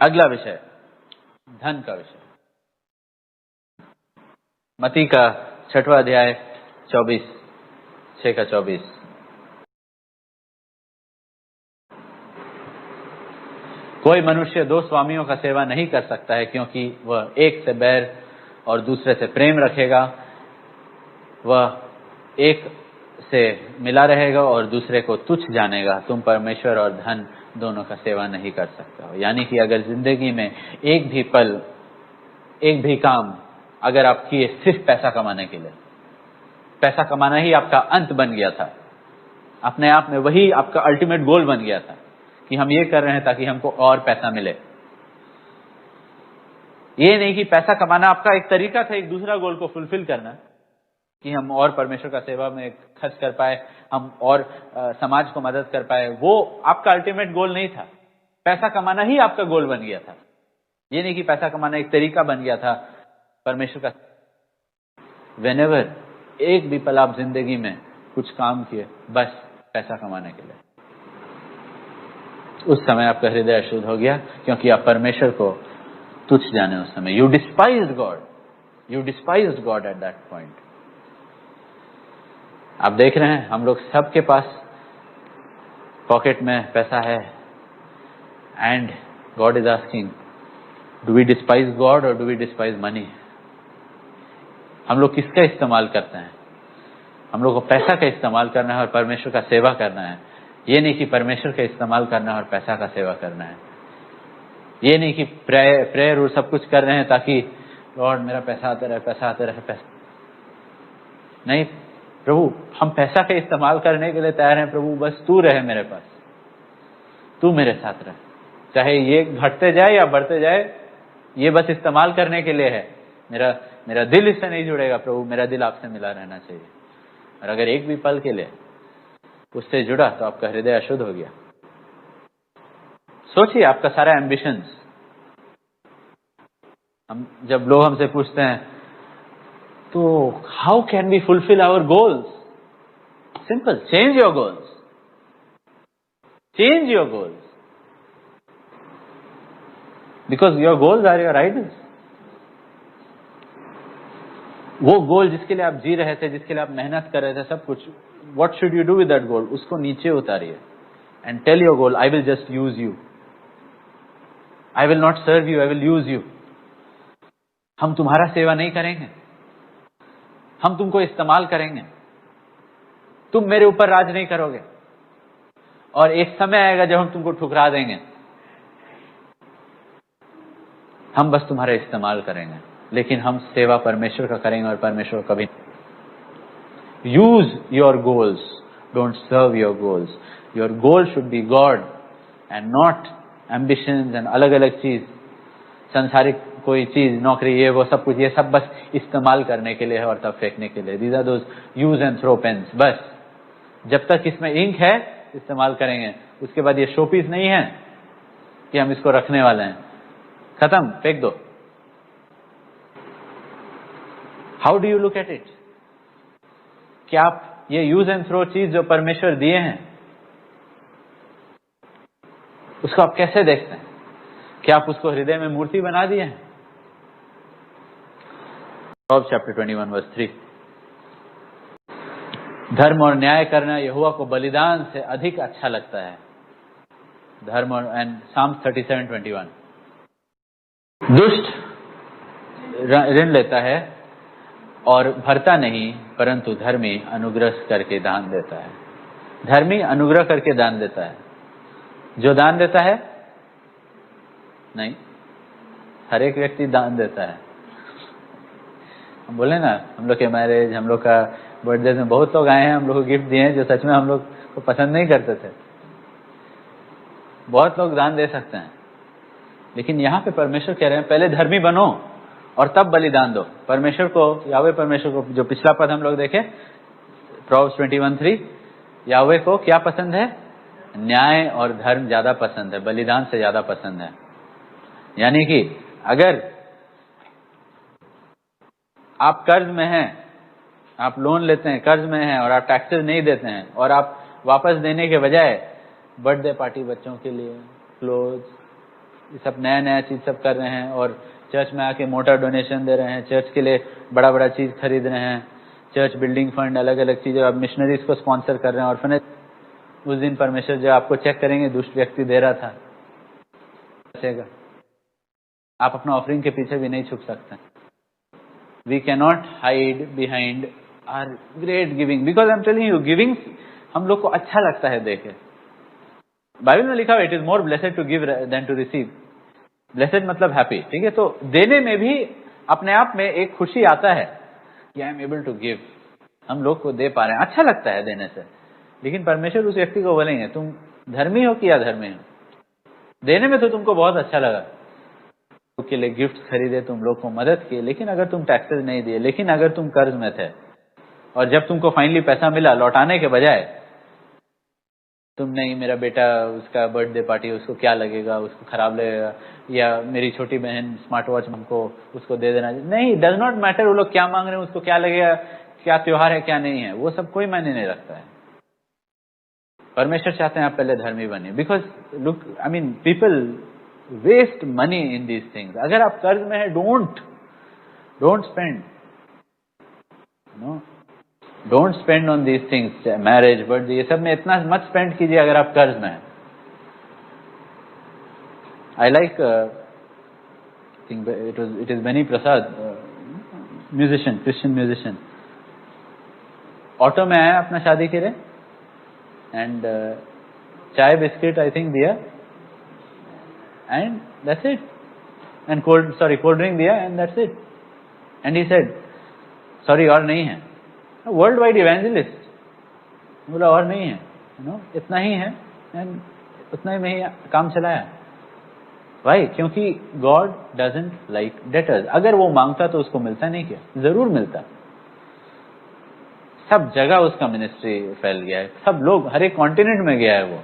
अगला विषय धन का विषय, मत्ती का 6वां अध्याय 6:24। कोई मनुष्य दो स्वामियों का सेवा नहीं कर सकता है, क्योंकि वह एक से बैर और दूसरे से प्रेम रखेगा, वह एक से मिला रहेगा और दूसरे को तुच्छ जानेगा। तुम परमेश्वर और धन दोनों का सेवा नहीं कर सकते हो। यानी कि अगर जिंदगी में एक भी पल, एक भी काम अगर आप किए सिर्फ पैसा कमाने के लिए, पैसा कमाना ही आपका अंत बन गया था, अपने आप में वही आपका अल्टीमेट गोल बन गया था कि हम ये कर रहे हैं ताकि हमको और पैसा मिले। ये नहीं कि पैसा कमाना आपका एक तरीका था एक दूसरा गोल को फुलफिल करना, कि हम और परमेश्वर का सेवा में खर्च कर पाए, हम और समाज को मदद कर पाए। वो आपका अल्टीमेट गोल नहीं था। पैसा कमाना ही आपका गोल बन गया था। ये नहीं कि पैसा कमाना एक तरीका बन गया था परमेश्वर का। व्हेनेवर एक भी पल आप जिंदगी में कुछ काम किए बस पैसा कमाने के लिए, उस समय आपका हृदय अशुद्ध हो गया, क्योंकि आप परमेश्वर को तुच्छ जाने उस समय। You डिस्पाइज्ड God, you डिस्पाइज्ड God at that point. आप देख रहे हैं हम लोग सबके पास पॉकेट में पैसा है, and God is asking, do we despise God और डू वी डिस्पाइज मनी? हम लोग किसका इस्तेमाल करते हैं? हम लोग को पैसा का इस्तेमाल करना है और परमेश्वर का सेवा करना है। ये नहीं कि परमेश्वर का इस्तेमाल करना है और पैसा का सेवा करना है। ये नहीं कि प्रेयर और सब कुछ कर रहे हैं ताकि लॉर्ड मेरा पैसा आता रहे, पैसा आता रहे, पैसा नहीं। प्रभु हम पैसा का इस्तेमाल करने के लिए तैयार हैं। प्रभु बस तू रहे मेरे पास, तू मेरे साथ रहे, चाहे ये घटते जाए या बढ़ते जाए, ये बस इस्तेमाल करने के लिए है। मेरा दिल इससे नहीं जुड़ेगा। प्रभु मेरा दिल आपसे मिला रहना चाहिए। और अगर एक भी पल के लिए उससे जुड़ा तो आपका हृदय अशुद्ध हो गया। सोचिए आपका सारा एम्बिशंस, हम जब लोग हमसे पूछते हैं तो how can we fulfil our goals? Simple, change your goals, change your goals, because your goals are your idols. वो गोल जिसके लिए आप जी रहे थे, जिसके लिए आप मेहनत कर रहे थे, सब कुछ, what should you do with that goal? उसको नीचे उतारिए and tell your goal, I will just use you, I will not serve you, I will use you. हम तुम्हारा सेवा नहीं करेंगे, हम तुमको इस्तेमाल करेंगे, तुम मेरे ऊपर राज नहीं करोगे। और एक समय आएगा जब हम तुमको ठुकरा देंगे, हम बस तुम्हारा इस्तेमाल करेंगे, लेकिन हम सेवा परमेश्वर का करेंगे और परमेश्वर कभी। Use your goals, don't serve your goals. Your goal should be God and not ambitions and अलग अलग चीज, संसारिक कोई चीज, नौकरी, ये वो सब कुछ, ये सब बस इस्तेमाल करने के लिए है और तब फेंकने के लिए। These are those use and throw pens. बस जब तक इसमें इंक है इस्तेमाल करेंगे, उसके बाद ये शोपीस नहीं है कि हम इसको रखने वाले हैं, खत्म, फेंक दो। How do you look at it? क्या आप ये यूज एंड थ्रो चीज जो परमेश्वर दिए हैं उसको आप कैसे देखते हैं? क्या आप उसको हृदय में मूर्ति बना दिए हैं? Proverbs chapter 21 verse 3। धर्म और न्याय करना यहोवा को बलिदान से अधिक अच्छा लगता है। धर्म और एंड Psalms 37:21। दुष्ट ऋण लेता है और भरता नहीं, परंतु धर्मी अनुग्रह करके दान देता है। धर्मी अनुग्रह करके दान देता है। जो दान देता है नहीं, हर एक व्यक्ति दान देता है। हम बोले ना, हम लोग के मैरिज, हम लोग का बर्थडे में बहुत लोग आए हैं, हम लोग को गिफ्ट दिए हैं जो सच में हम लोग को पसंद नहीं करते थे। बहुत लोग दान दे सकते हैं, लेकिन यहाँ पे परमेश्वर कह रहे हैं पहले धर्मी बनो और तब बलिदान दो। परमेश्वर को, यावे परमेश्वर को, जो पिछला पद हम लोग देखे Proverbs 21:3, यावे को क्या पसंद है? न्याय और धर्म ज्यादा पसंद है, बलिदान से ज्यादा पसंद है। यानी कि अगर आप कर्ज में हैं, आप लोन लेते हैं, कर्ज में हैं और आप टैक्सेस नहीं देते हैं, और आप वापस देने के बजाय बर्थडे पार्टी बच्चों के लिए, क्लोथ, ये सब नया नया चीज सब कर रहे हैं और चर्च में आके मोटा डोनेशन दे रहे हैं, चर्च के लिए बड़ा बड़ा चीज खरीद रहे हैं, चर्च बिल्डिंग फंड अलग अलग चीजें, अब मिशनरीज को स्पॉन्सर कर रहे हैं। ऑर्फनेज उस दिन परमेश्वर जो आपको चेक करेंगे, दुष्ट व्यक्ति दे रहा था, आप अपना ऑफरिंग के पीछे भी नहीं छुप सकते। We can not hide behind our great giving, because I am telling you, giving हम लोग को अच्छा लगता है देखे। बाइबल में लिखा हुआ it is more blessed to give than to receive. Blessed मतलब हैप्पी, ठीक है। तो देने में भी अपने आप में एक खुशी आता है कि I am able to give, हम लोग को दे पा रहे हैं, अच्छा लगता है देने से। लेकिन परमेश्वर उस व्यक्ति को बोलेंगे तुम धर्मी हो कि अधर्मी हो, देने में तो तुमको बहुत अच्छा लगा, के लिए गिफ्ट खरीदे, तुम लोग को मदद की, लेकिन अगर तुम टैक्सेस नहीं दिए, लेकिन अगर तुम कर्ज में थे और जब तुमको फाइनली पैसा मिला लौटाने के बजाय तुम नहीं, मेरा बेटा उसका बर्थडे पार्टी, उसको क्या लगेगा, उसको खराब लगेगा, या मेरी छोटी बहन स्मार्ट वॉच हमको उसको दे देना, नहीं, डज नॉट मैटर वो लोग क्या मांग रहे हैं, उसको क्या लगेगा, क्या त्योहार है क्या नहीं है, वो सब कोई मायने नहीं रखता है। परमेश्वर चाहते हैं आप पहले धर्मी बनिए, because look I mean people waste money in these things. अगर आप कर्ज में है, don't spend, no, don't spend on these things, marriage birthday ये सब में इतना मत स्पेंड कीजिए अगर आप कर्ज में हैं। I like think it is Benny Prasad, musician, Christian musician, auto में आया अपना शादी के लिए and chai biscuit I think दिया and that's it, and cold drink दिया and that's it, and he said sorry और नहीं है। वर्ल्ड वाइड इवेंजलिस्ट बोला और नहीं है, इतना ही है, एंड उतना ही में ही काम चलाया। भाई क्योंकि गॉड डजंट लाइक डेटर्स। अगर वो मांगता तो उसको मिलता नहीं, क्या जरूर मिलता। सब जगह उसका मिनिस्ट्री फैल गया है, सब लोग हर एक कॉन्टिनेंट में गया है, वो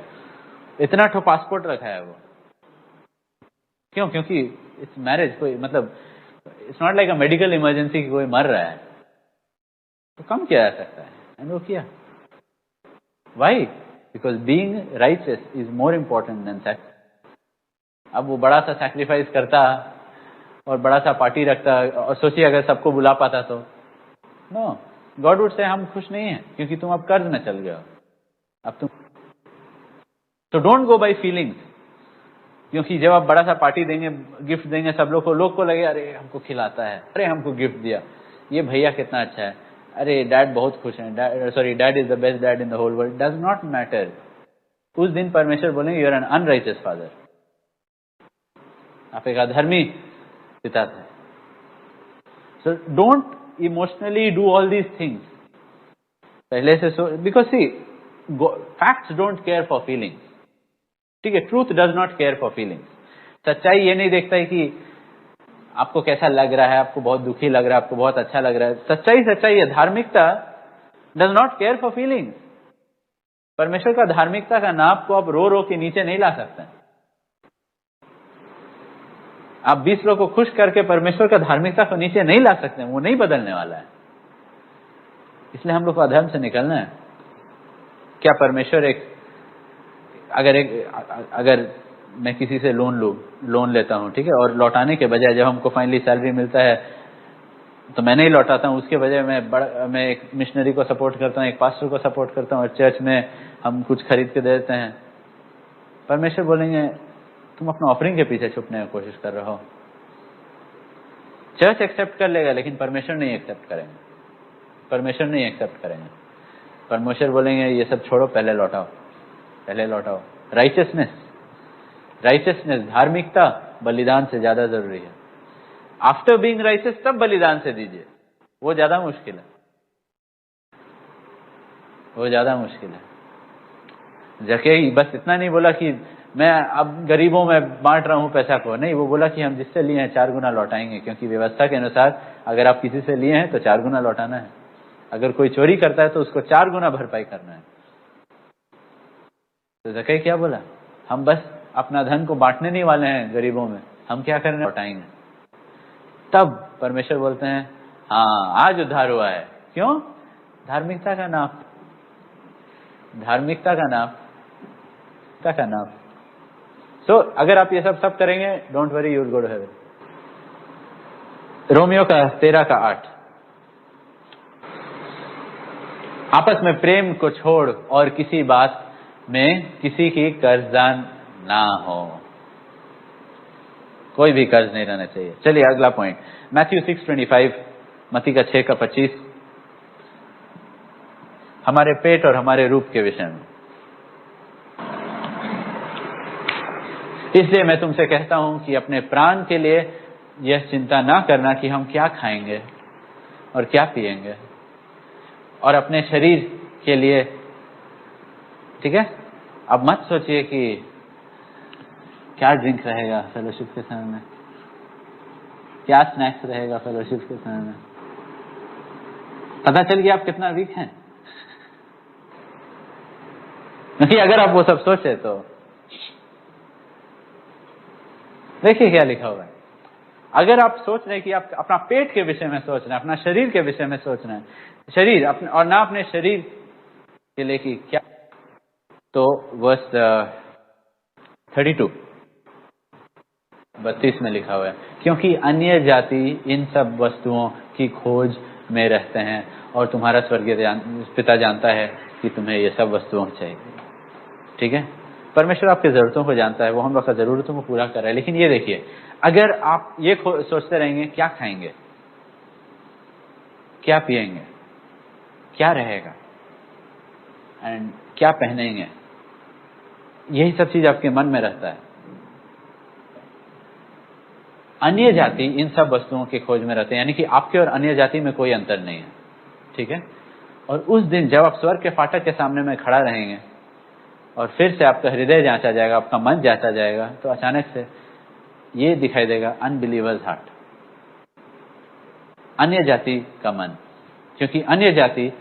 इतना ठो पासपोर्ट रखा है वो। क्यों? क्योंकि इट्स मैरिज, कोई मतलब it's not like a medical emergency कि कोई मर रहा है तो कम किया जा सकता है, एंड वो किया। Why? Because being righteous is more important than sacrifice. अब वो बड़ा सा सैक्रिफाइस करता और बड़ा सा पार्टी रखता और सोचिए अगर सबको बुला पाता तो नो, गॉड वुड से हम खुश नहीं है क्योंकि तुम अब कर्ज में चल गए हो, अब तुम। तो डोंट गो बाय फीलिंग्स, क्योंकि जब आप बड़ा सा पार्टी देंगे, गिफ्ट देंगे सब लोग को लगे अरे हमको खिलाता है, अरे हमको गिफ्ट दिया, ये भैया कितना अच्छा है, अरे डैड बहुत खुश हैं, dad is the best dad in the whole world. Does not matter. उस दिन परमेश्वर बोलेंगे you are an unrighteous father, आप एक अधर्मी पिता थे। So don't emotionally do all these things पहले से। Because see facts don't care for feelings, ठीक है। Truth does not care for feelings. सच्चाई ये नहीं देखता है कि आपको कैसा लग रहा है, आपको बहुत दुखी लग रहा है, आपको बहुत अच्छा लग रहा है। सच्चाई है। धार्मिकता does not care for feelings. परमेश्वर का धार्मिकता का नाप को आप रो रो के नीचे नहीं ला सकते। आप 20 लोग को खुश करके परमेश्वर का धार्मिकता को नीचे नहीं ला सकते, वो नहीं बदलने वाला है। इसलिए हम लोग को अधर्म से निकलना है। क्या परमेश्वर अगर मैं किसी से लोन लेता हूं, ठीक है, और लौटाने के बजाय जब हमको फाइनली सैलरी मिलता है तो मैं नहीं लौटाता हूं, उसके बजाय मैं एक मिशनरी को सपोर्ट करता हूं, एक पास्टर को सपोर्ट करता हूं, और चर्च में हम कुछ खरीद के दे देते हैं। परमेश्वर बोलेंगे तुम अपना ऑफरिंग के पीछे छुपने की कोशिश कर रहे हो। चर्च एक्सेप्ट कर लेगा लेकिन परमेश्वर नहीं एक्सेप्ट करेंगे। परमेश्वर नहीं एक्सेप्ट करेंगे। परमेश्वर बोलेंगे ये सब छोड़ो, पहले लौटाओ। राइचियसनेस, धार्मिकता बलिदान से ज्यादा जरूरी है। आफ्टर बीइंग राइचियस तब बलिदान से दीजिए, वो ज्यादा मुश्किल है। जक्कई बस इतना नहीं बोला कि मैं अब गरीबों में बांट रहा हूं पैसा को, नहीं, वो बोला कि हम जिससे लिए हैं 4 गुना लौटाएंगे, क्योंकि व्यवस्था के अनुसार अगर आप किसी से लिए हैं तो 4 गुना लौटाना है। अगर कोई चोरी करता है तो उसको 4 गुना भरपाई करना है। तो जक्कई क्या बोला, हम बस अपना धन को बांटने नहीं वाले हैं गरीबों में, हम क्या करने, लौटाएंगे। तब परमेश्वर बोलते हैं हाँ आज उद्धार हुआ है। क्यों? धार्मिकता का नाप। सो अगर आप ये सब करेंगे, don't worry, you will go to heaven. रोमियो का 13:8, आपस में प्रेम को छोड़ और किसी बात में किसी की कर्जदार ना हो। कोई भी कर्ज नहीं रहना चाहिए। चलिए अगला पॉइंट, मैथ्यू 6:25, मत्ती का 6:25, हमारे पेट और हमारे रूप के विषय में। इसलिए मैं तुमसे कहता हूं कि अपने प्राण के लिए यह चिंता ना करना कि हम क्या खाएंगे और क्या पिएंगे, और अपने शरीर के लिए, ठीक है, अब मत सोचिए कि क्या ड्रिंक रहेगा फेलोशिप के समय में, क्या स्नैक्स रहेगा फेलोशिप के समय में। पता चल गया आप कितना वीक हैं। नहीं, अगर आप वो सब सोचे तो देखिए क्या लिखा हुआ है। अगर आप सोच रहे हैं कि आप अपना पेट के विषय में सोच रहे हैं, अपना शरीर के विषय में सोच रहे हैं, शरीर अपने और ना अपने शरीर के लिए कि क्या, तो वर्स 32 में लिखा हुआ है, क्योंकि अन्य जाति इन सब वस्तुओं की खोज में रहते हैं और तुम्हारा स्वर्गीय पिता जानता है कि तुम्हें ये सब वस्तुओं चाहिए। ठीक है, परमेश्वर आपकी जरूरतों को जानता है, वो हम लोग का जरूरतों को पूरा कर रहा है। लेकिन ये देखिए, अगर आप ये सोचते रहेंगे क्या खाएंगे, क्या पिएंगे, क्या रहेगा एंड क्या पहनेंगे, यही सब चीज आपके मन में रहता है। अन्य जाति इन सब वस्तुओं की खोज में रहते हैं, यानी कि आपके और अन्य जाति में कोई अंतर नहीं है। ठीक है, और उस दिन जब आप स्वर्ग के फाटक के सामने में खड़ा रहेंगे और फिर से आपका हृदय जांचा जाएगा, आपका मन जांचा जाएगा, तो अचानक से ये दिखाई देगा, अनबिलीवर्स हार्ट, अन्य जाति का मन। क्योंकि अन्य जाति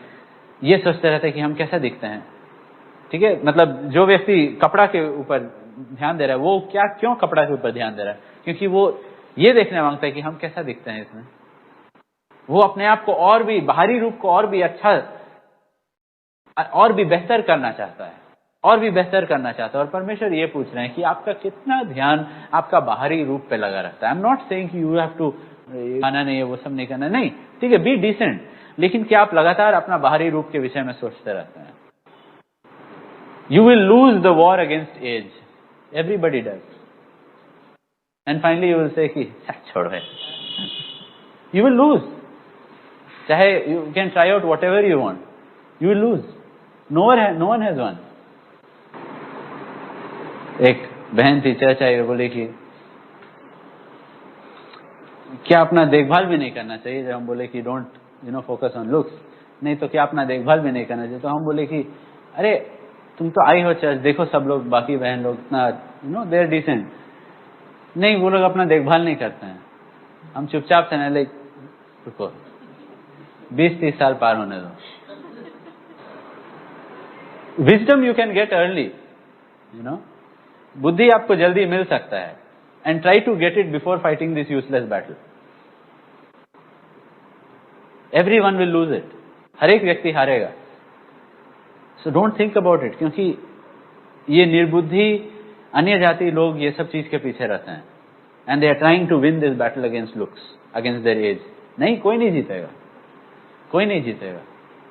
ये सोचते रहते हैं कि हम कैसा दिखते हैं। ठीक है, मतलब जो व्यक्ति कपड़ा के ऊपर ध्यान दे रहा है, वो क्यों कपड़ा के ऊपर ध्यान दे रहा है? क्योंकि वो ये देखने मांगता है कि हम कैसा दिखते हैं इसमें। वो अपने आप को और भी, बाहरी रूप को और भी अच्छा, और भी बेहतर करना चाहता है, और भी बेहतर करना चाहता है। और परमेश्वर ये पूछ रहे हैं कि आपका कितना ध्यान आपका बाहरी रूप पे लगा रहता है। आई एम नॉट सेइंग कि यू हैव टू खाना नहीं है, वो सब नहीं करना, नहीं, ठीक है, बी डिसेंट, लेकिन क्या आप लगातार अपना बाहरी रूप के विषय में सोचते रहते हैं? You will lose the war against age, everybody does, and finally you will say कि छोड़ो है, यू विल लूज। चाहे you can try out whatever you want, you will lose. No one has won. एक बहन थी, church आई, बोली कि क्या अपना देखभाल भी नहीं करना चाहिए? जब हम बोले कि डोंट फोकस ऑन लुक्स, नहीं तो क्या अपना देखभाल भी नहीं करना चाहिए? तो हम बोले कि अरे तुम तो आई हो चर्च, देखो सब लोग, बाकी बहन लोग इतना दे आर डिसेंट। नहीं, वो लोग अपना देखभाल नहीं करते हैं, हम चुपचाप से लाइक रुको, 20-30 साल पार होने दो। Wisdom you can get early, बुद्धि आपको जल्दी मिल सकता है, and try to get it before fighting this useless battle. Everyone will lose it, हर एक व्यक्ति हारेगा। So don't think about it, क्योंकि ये निर्बुद्धि अन्य जाति लोग ये सब चीज के पीछे रहते हैं, and they are trying to win this battle against looks, against their age. नहीं, कोई नहीं जीतेगा, कोई नहीं जीतेगा,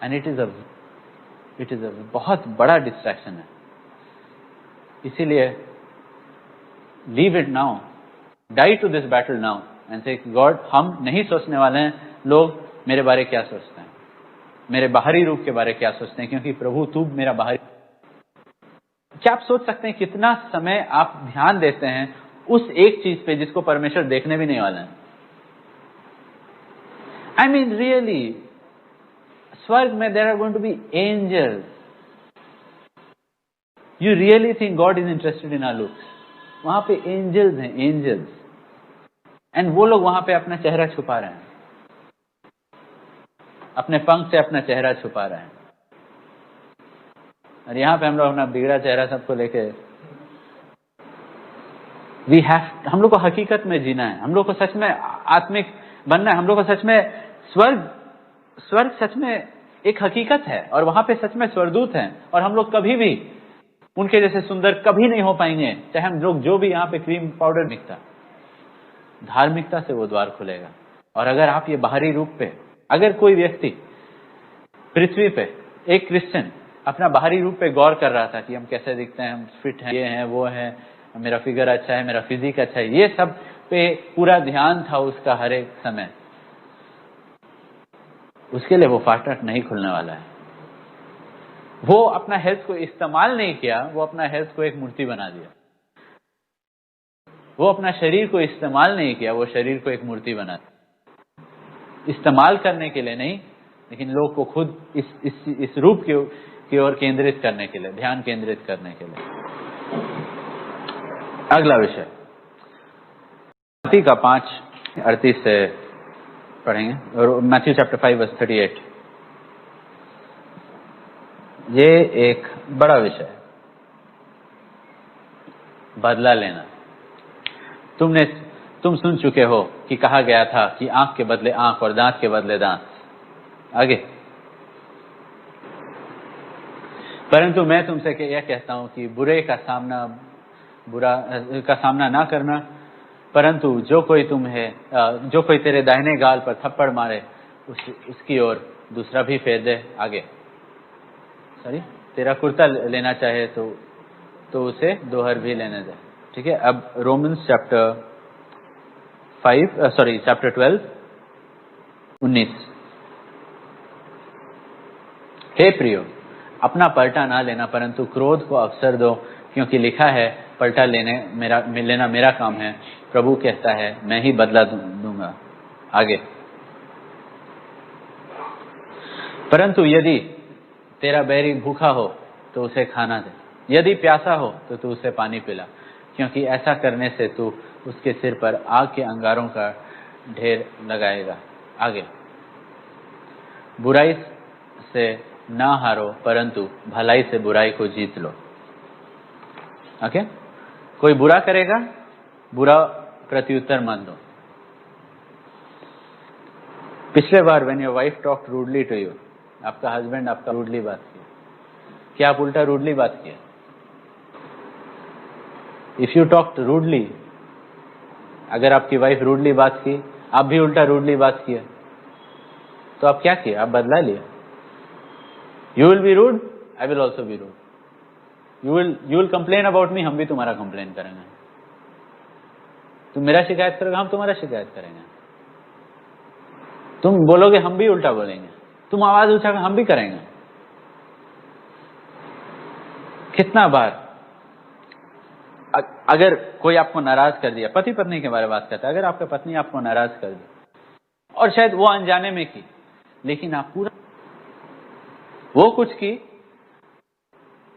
एंड इट इज अ बहुत बड़ा डिस्ट्रैक्शन है। इसीलिए leave it now, die to this battle now and say God, हम नहीं सोचने वाले हैं लोग मेरे बारे क्या सोचते हैं, मेरे बाहरी रूप के बारे क्या सोचते हैं, क्योंकि प्रभु तू मेरा बाहरी। क्या आप सोच सकते हैं कितना समय आप ध्यान देते हैं उस एक चीज पे जिसको परमेश्वर देखने भी नहीं वाला है? आई मीन रियली, स्वर्ग में there are going to be angels. You really think God is interested in our looks? वहां पे एंजल्स हैं, एंजल्स, एंड वो लोग वहां पे अपना चेहरा छुपा रहे हैं, अपने पंख से अपना चेहरा छुपा रहे हैं। और यहाँ पे हम लोग अपना बिगड़ा चेहरा सबको लेके, हम लोग को हकीकत में जीना है, हम लोग को सच में आत्मिक बनना है, हम लोग को सच में स्वर्ग सच में एक हकीकत है, और वहां पे सच में स्वर्गदूत हैं, और हम लोग कभी भी उनके जैसे सुंदर कभी नहीं हो पाएंगे, चाहे हम लोग जो भी यहाँ पे क्रीम पाउडर मिलता। धार्मिकता से वो द्वार खुलेगा। और अगर आप ये बाहरी रूप पे, अगर कोई व्यक्ति पृथ्वी पे, एक क्रिश्चियन अपना बाहरी रूप पे गौर कर रहा था कि हम कैसे दिखते हैं, हम फिट हैं, ये हैं, वो है, मेरा फिगर अच्छा है, मेरा फिजिक अच्छा है, ये सब पे पूरा ध्यान था उसका हर एक समय, उसके लिए वो फाटक नहीं खुलने वाला है। वो अपना हेल्थ को इस्तेमाल नहीं किया, वो अपना हेल्थ को एक मूर्ति बना दिया। वो अपना शरीर को इस्तेमाल नहीं किया, वो शरीर को एक मूर्ति बना दिया। इस्तेमाल करने के लिए नहीं, लेकिन लोग को खुद इस रूप की ओर केंद्रित करने के लिए, ध्यान केंद्रित करने के लिए। अगला विषय मत्ती का 5:38 से पढ़ेंगे, और मैथ्यू चैप्टर 5 वर्स 38। ये एक बड़ा विषय है, बदला लेना। तुम सुन चुके हो कि कहा गया था कि आंख के बदले आंख और दांत के बदले दांत। आगे, परंतु मैं तुमसे यह कहता हूं कि बुरा का सामना ना करना, परंतु जो कोई तेरे दाहिने गाल पर थप्पड़ मारे उसकी ओर दूसरा भी फेर दे। आगे, तेरा कुर्ता लेना चाहे तो उसे दोहर भी लेने दे। ठीक है। अब रोमन्स चैप्टर 12 19। हे प्रियो, अपना पलटा ना लेना, परंतु क्रोध को अवसर दो, क्योंकि लिखा है, पलटा लेना मेरा काम है, प्रभु कहता है, मैं ही बदला दूंगा। आगे, परंतु यदि तेरा बैरी भूखा हो तो उसे खाना दे, यदि प्यासा हो तो तू उसे पानी पिला, क्योंकि ऐसा करने से तू उसके सिर पर आग के अंगारों का ढेर लगाएगा। आगे, बुराई से ना हारो, परंतु भलाई से बुराई को जीत लो। ओके, कोई बुरा करेगा, बुरा प्रत्युत्तर मत दो। पिछले बार when your wife talked rudely to you, आपका हस्बैंड आपका रूडली बात किया, क्या आप उल्टा रूडली बात किया? इफ यू टॉक्ड रूडली, अगर आपकी वाइफ रूडली बात की, आप भी उल्टा रूडली बात किया, तो आप क्या किया? आप बदला लिया। You will be rude, I will also be rude. You will complain about me, हम भी तुम्हारा कंप्लेन करेंगे। तुम मेरा शिकायत करोगे, हम तुम्हारा शिकायत करेंगे। तुम बोलोगे, हम भी उल्टा बोलेंगे। तुम आवाज उठाओगे, हम भी करेंगे। कितना बार अगर कोई आपको नाराज कर दिया, पति पत्नी के बारे में बात करता है, अगर आपका पत्नी आपको नाराज कर दी, और शायद वो अनजाने में की, लेकिन आप पूरा वो कुछ की,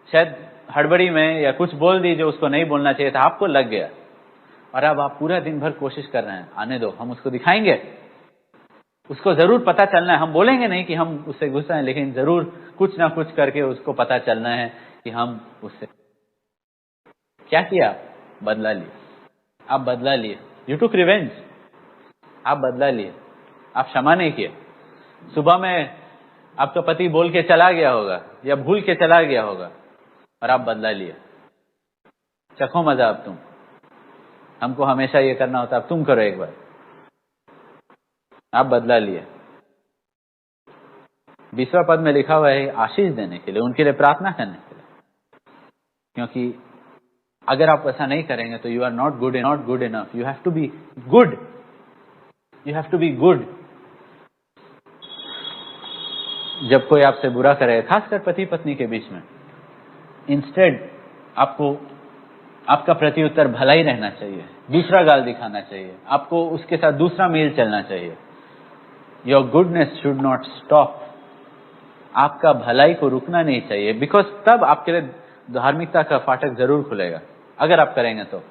शायद हड़बड़ी में या कुछ बोल दी जो उसको नहीं बोलना चाहिए था, आपको लग गया, और अब आप पूरा दिन भर कोशिश कर रहे हैं, आने दो, हम उसको दिखाएंगे, उसको जरूर पता चलना है। हम बोलेंगे नहीं कि हम उससे गुस्सा हैं, लेकिन जरूर कुछ ना कुछ करके उसको पता चलना है कि हम उससे। क्या किया? बदला लिया। आप बदला लिए, यू टुक रिवेंज। आप बदला लिए, आप क्षमा नहीं किए। सुबह में आपका पति बोल के चला गया होगा या भूल के चला गया होगा, और आप बदला लिए। चखो मजा अब तुम, हमको हमेशा ये करना होता, अब तुम करो एक बार। आप बदला लिए। 20वां पद में लिखा हुआ है आशीष देने के लिए, उनके लिए प्रार्थना करने के लिए, क्योंकि अगर आप ऐसा नहीं करेंगे तो you are not good enough. You have to be good, you have to be good. जब कोई आपसे बुरा करे, खासकर पति पत्नी के बीच में, इंस्टेड आपको आपका प्रत्युत्तर भला ही रहना चाहिए, दूसरा गाल दिखाना चाहिए, आपको उसके साथ दूसरा मेल चलना चाहिए। Your goodness should not stop, आपका भलाई को रुकना नहीं चाहिए, बिकॉज तब आपके लिए धार्मिकता का फाटक जरूर खुलेगा, अगर आप करेंगे तो।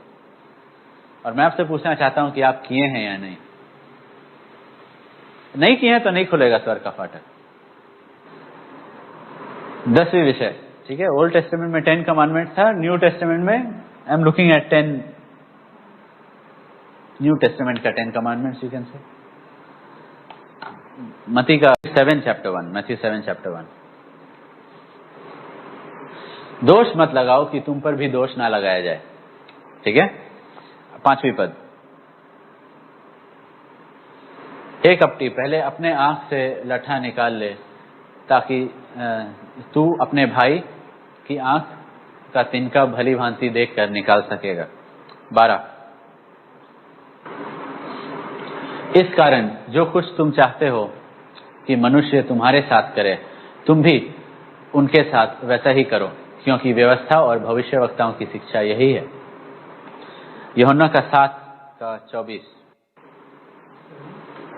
और मैं आपसे पूछना चाहता हूं कि आप किए हैं या नहीं? नहीं किए हैं तो नहीं खुलेगा स्वर्ग का फाटक। 10वीं विषय, ठीक है। ओल्ड टेस्टामेंट में 10 कमांडमेंट था, न्यू टेस्टामेंट में I am looking at 10 new testament का 10 कमांडमेंट्स, यू कैन से। मत्ती का 7 चैप्टर 1, मैथ्यू 7 चैप्टर 1। दोष मत लगाओ कि तुम पर भी दोष ना लगाया जाए। ठीक है। 5वीं पद, हे कपटी, पहले अपने आंख से लट्ठा निकाल ले ताकि तू अपने भाई की आंख का तिनका भली भांति देख कर निकाल सकेगा। 12, इस कारण जो कुछ तुम चाहते हो कि मनुष्य तुम्हारे साथ करे, तुम भी उनके साथ वैसा ही करो, क्योंकि व्यवस्था और भविष्यवक्ताओं की शिक्षा यही है। यूहन्ना का 7:24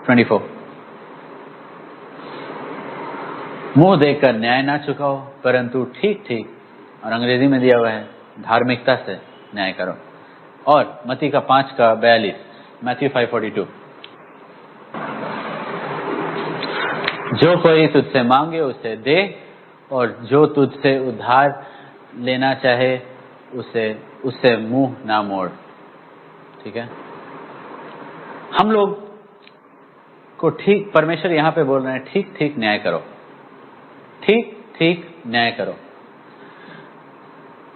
24, मुंह देखकर न्याय ना चुकाओ, परंतु ठीक ठीक, और अंग्रेजी में दिया हुआ है, धार्मिकता से न्याय करो। और मत्ती का 5:42, मैथ्यू 5:42, जो कोई तुझसे मांगे उसे दे, और जो तुझसे उधार लेना चाहे उससे मुंह ना मोड़। ठीक है। हम लोग को ठीक, परमेश्वर यहां पे बोल रहे हैं, ठीक ठीक न्याय करो, ठीक ठीक न्याय करो।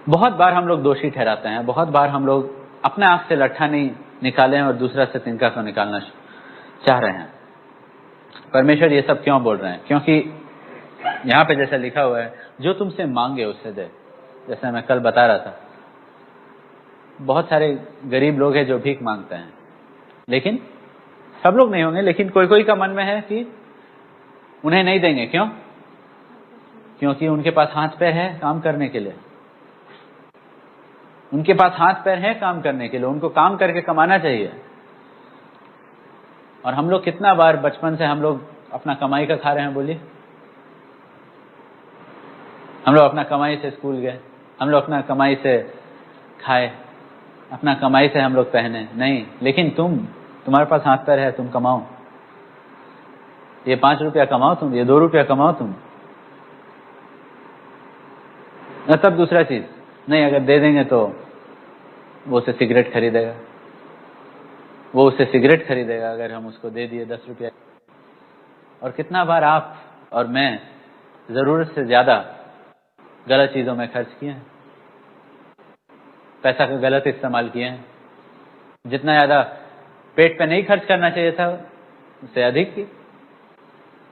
बहुत बार हम लोग दोषी ठहराते हैं, बहुत बार हम लोग अपने आंख से लट्ठा नहीं निकाले हैं और दूसरा से तिनका को निकालना चाह रहे हैं। परमेश्वर ये सब क्यों बोल रहे हैं? क्योंकि यहाँ पे जैसा लिखा हुआ है, जो तुमसे मांगे उससे दे। जैसे मैं कल बता रहा था, बहुत सारे गरीब लोग हैं जो भीख मांगते हैं, लेकिन सब लोग नहीं होंगे, लेकिन कोई कोई का मन में है कि उन्हें नहीं देंगे। क्यों? क्योंकि उनके पास हाथ पैर है काम करने के लिए, उनके पास हाथ पैर है काम करने के लिए, उनको काम करके कमाना चाहिए। और हम लोग कितना बार बचपन से हम लोग अपना कमाई का खा रहे हैं? बोलिए। हम लोग अपना कमाई से स्कूल गए, हम लोग अपना कमाई से खाए, अपना कमाई से हम लोग पहने नहीं। लेकिन तुम्हारे पास हाथ पैर है, तुम कमाओ, ये 5 रुपया कमाओ तुम, ये 2 रुपया कमाओ तुम। तब दूसरा चीज नहीं, अगर दे देंगे तो वो उसे सिगरेट खरीदेगा, वो उसे सिगरेट खरीदेगा अगर हम उसको दे दिए 10 रुपया। और कितना बार आप और मैं जरूरत से ज्यादा गलत चीजों में खर्च किए हैं, पैसा का गलत इस्तेमाल किए हैं, जितना ज्यादा पेट पे नहीं खर्च करना चाहिए था उससे अधिक की,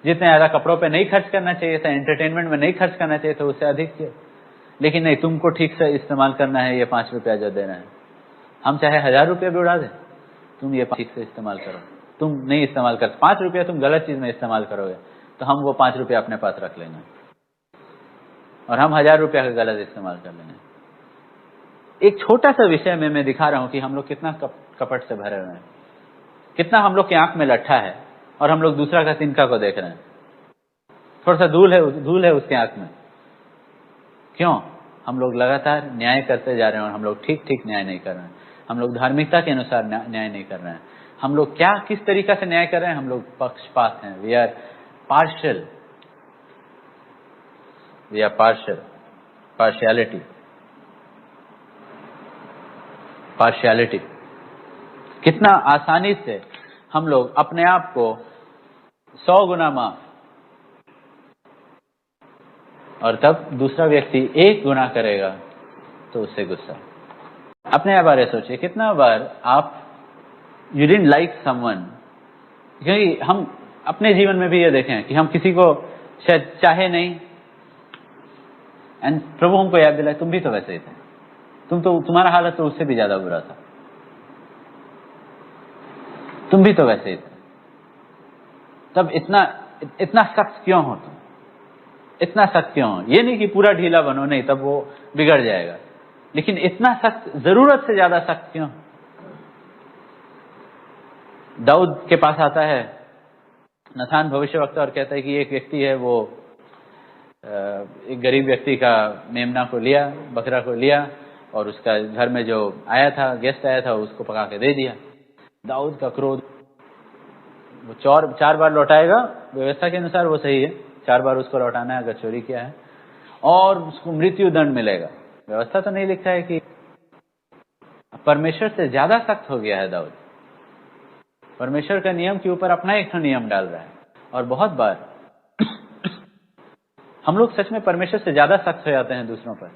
जितना ज्यादा कपड़ों पे नहीं खर्च करना चाहिए था, एंटरटेनमेंट में नहीं खर्च करना चाहिए था, उससे अधिक किया। लेकिन नहीं, तुमको ठीक से इस्तेमाल करना है, ये 5 रुपया जो देना है, हम चाहे 1000 रुपया भी उड़ा दें, तुम ये ठीक से इस्तेमाल करो। तुम नहीं इस्तेमाल कर, 5 रुपया तुम गलत चीज में इस्तेमाल करोगे तो हम वो 5 रुपया अपने पास रख लेंगे और हम 1000 रुपया का गलत इस्तेमाल कर लेंगे। एक छोटा सा विषय में मैं दिखा रहा हूं कि हम लोग कितना कपट से भरे हुए हैं, कितना हम लोग की आंख में लट्ठा है और हम लोग दूसरा का तिनका को देख रहे हैं। थोड़ा सा धूल है उसके आंख में। क्यों? हम लोग लगातार न्याय करते जा रहे हैं और हम लोग ठीक ठीक न्याय नहीं कर रहे हैं। हम लोग धार्मिकता के अनुसार न्याय नहीं कर रहे हैं। हम लोग क्या किस तरीका से न्याय कर रहे हैं? हम लोग पक्षपात हैं। We are partial, we are partiality. कितना आसानी से हम लोग अपने आप को 100 गुना माफ, और तब दूसरा व्यक्ति 1 गुना करेगा तो उससे गुस्सा। अपने बारे सोचिए, कितना बार आप यू डिडंट लाइक समवन, क्योंकि हम अपने जीवन में भी ये देखें कि हम किसी को शायद चाहे नहीं, एंड प्रभु हमको याद दिलाए तुम भी तो वैसे ही थे, तुम्हारा हालत तो उससे भी ज्यादा बुरा था, तुम भी तो वैसे ही थे, तब इतना सख्त क्यों हो? तुम इतना सख्त क्यों हो? ये नहीं कि पूरा ढीला बनो, नहीं, तब वो बिगड़ जाएगा, लेकिन इतना सख्त, जरूरत से ज्यादा सख्त क्यों? दाऊद के पास आता है नाथान भविष्यवक्ता और कहता है कि एक व्यक्ति है, वो एक गरीब व्यक्ति का मेमना को लिया, बकरा को लिया, और उसका घर में जो आया था, गेस्ट आया था, उसको पका के दे दिया। दाऊद का क्रोध, वो 4 बार लौटाएगा, व्यवस्था के अनुसार वो सही है, 4 बार उसको लौटाना है अगर चोरी किया है, और उसको मृत्यु दंड मिलेगा। व्यवस्था तो नहीं लिखा है कि परमेश्वर से ज्यादा सख्त हो गया है दाऊद, परमेश्वर का नियम के ऊपर अपना एक नियम डाल रहा है। और बहुत बार हम लोग सच में परमेश्वर से ज्यादा सख्त हो जाते हैं दूसरों पर,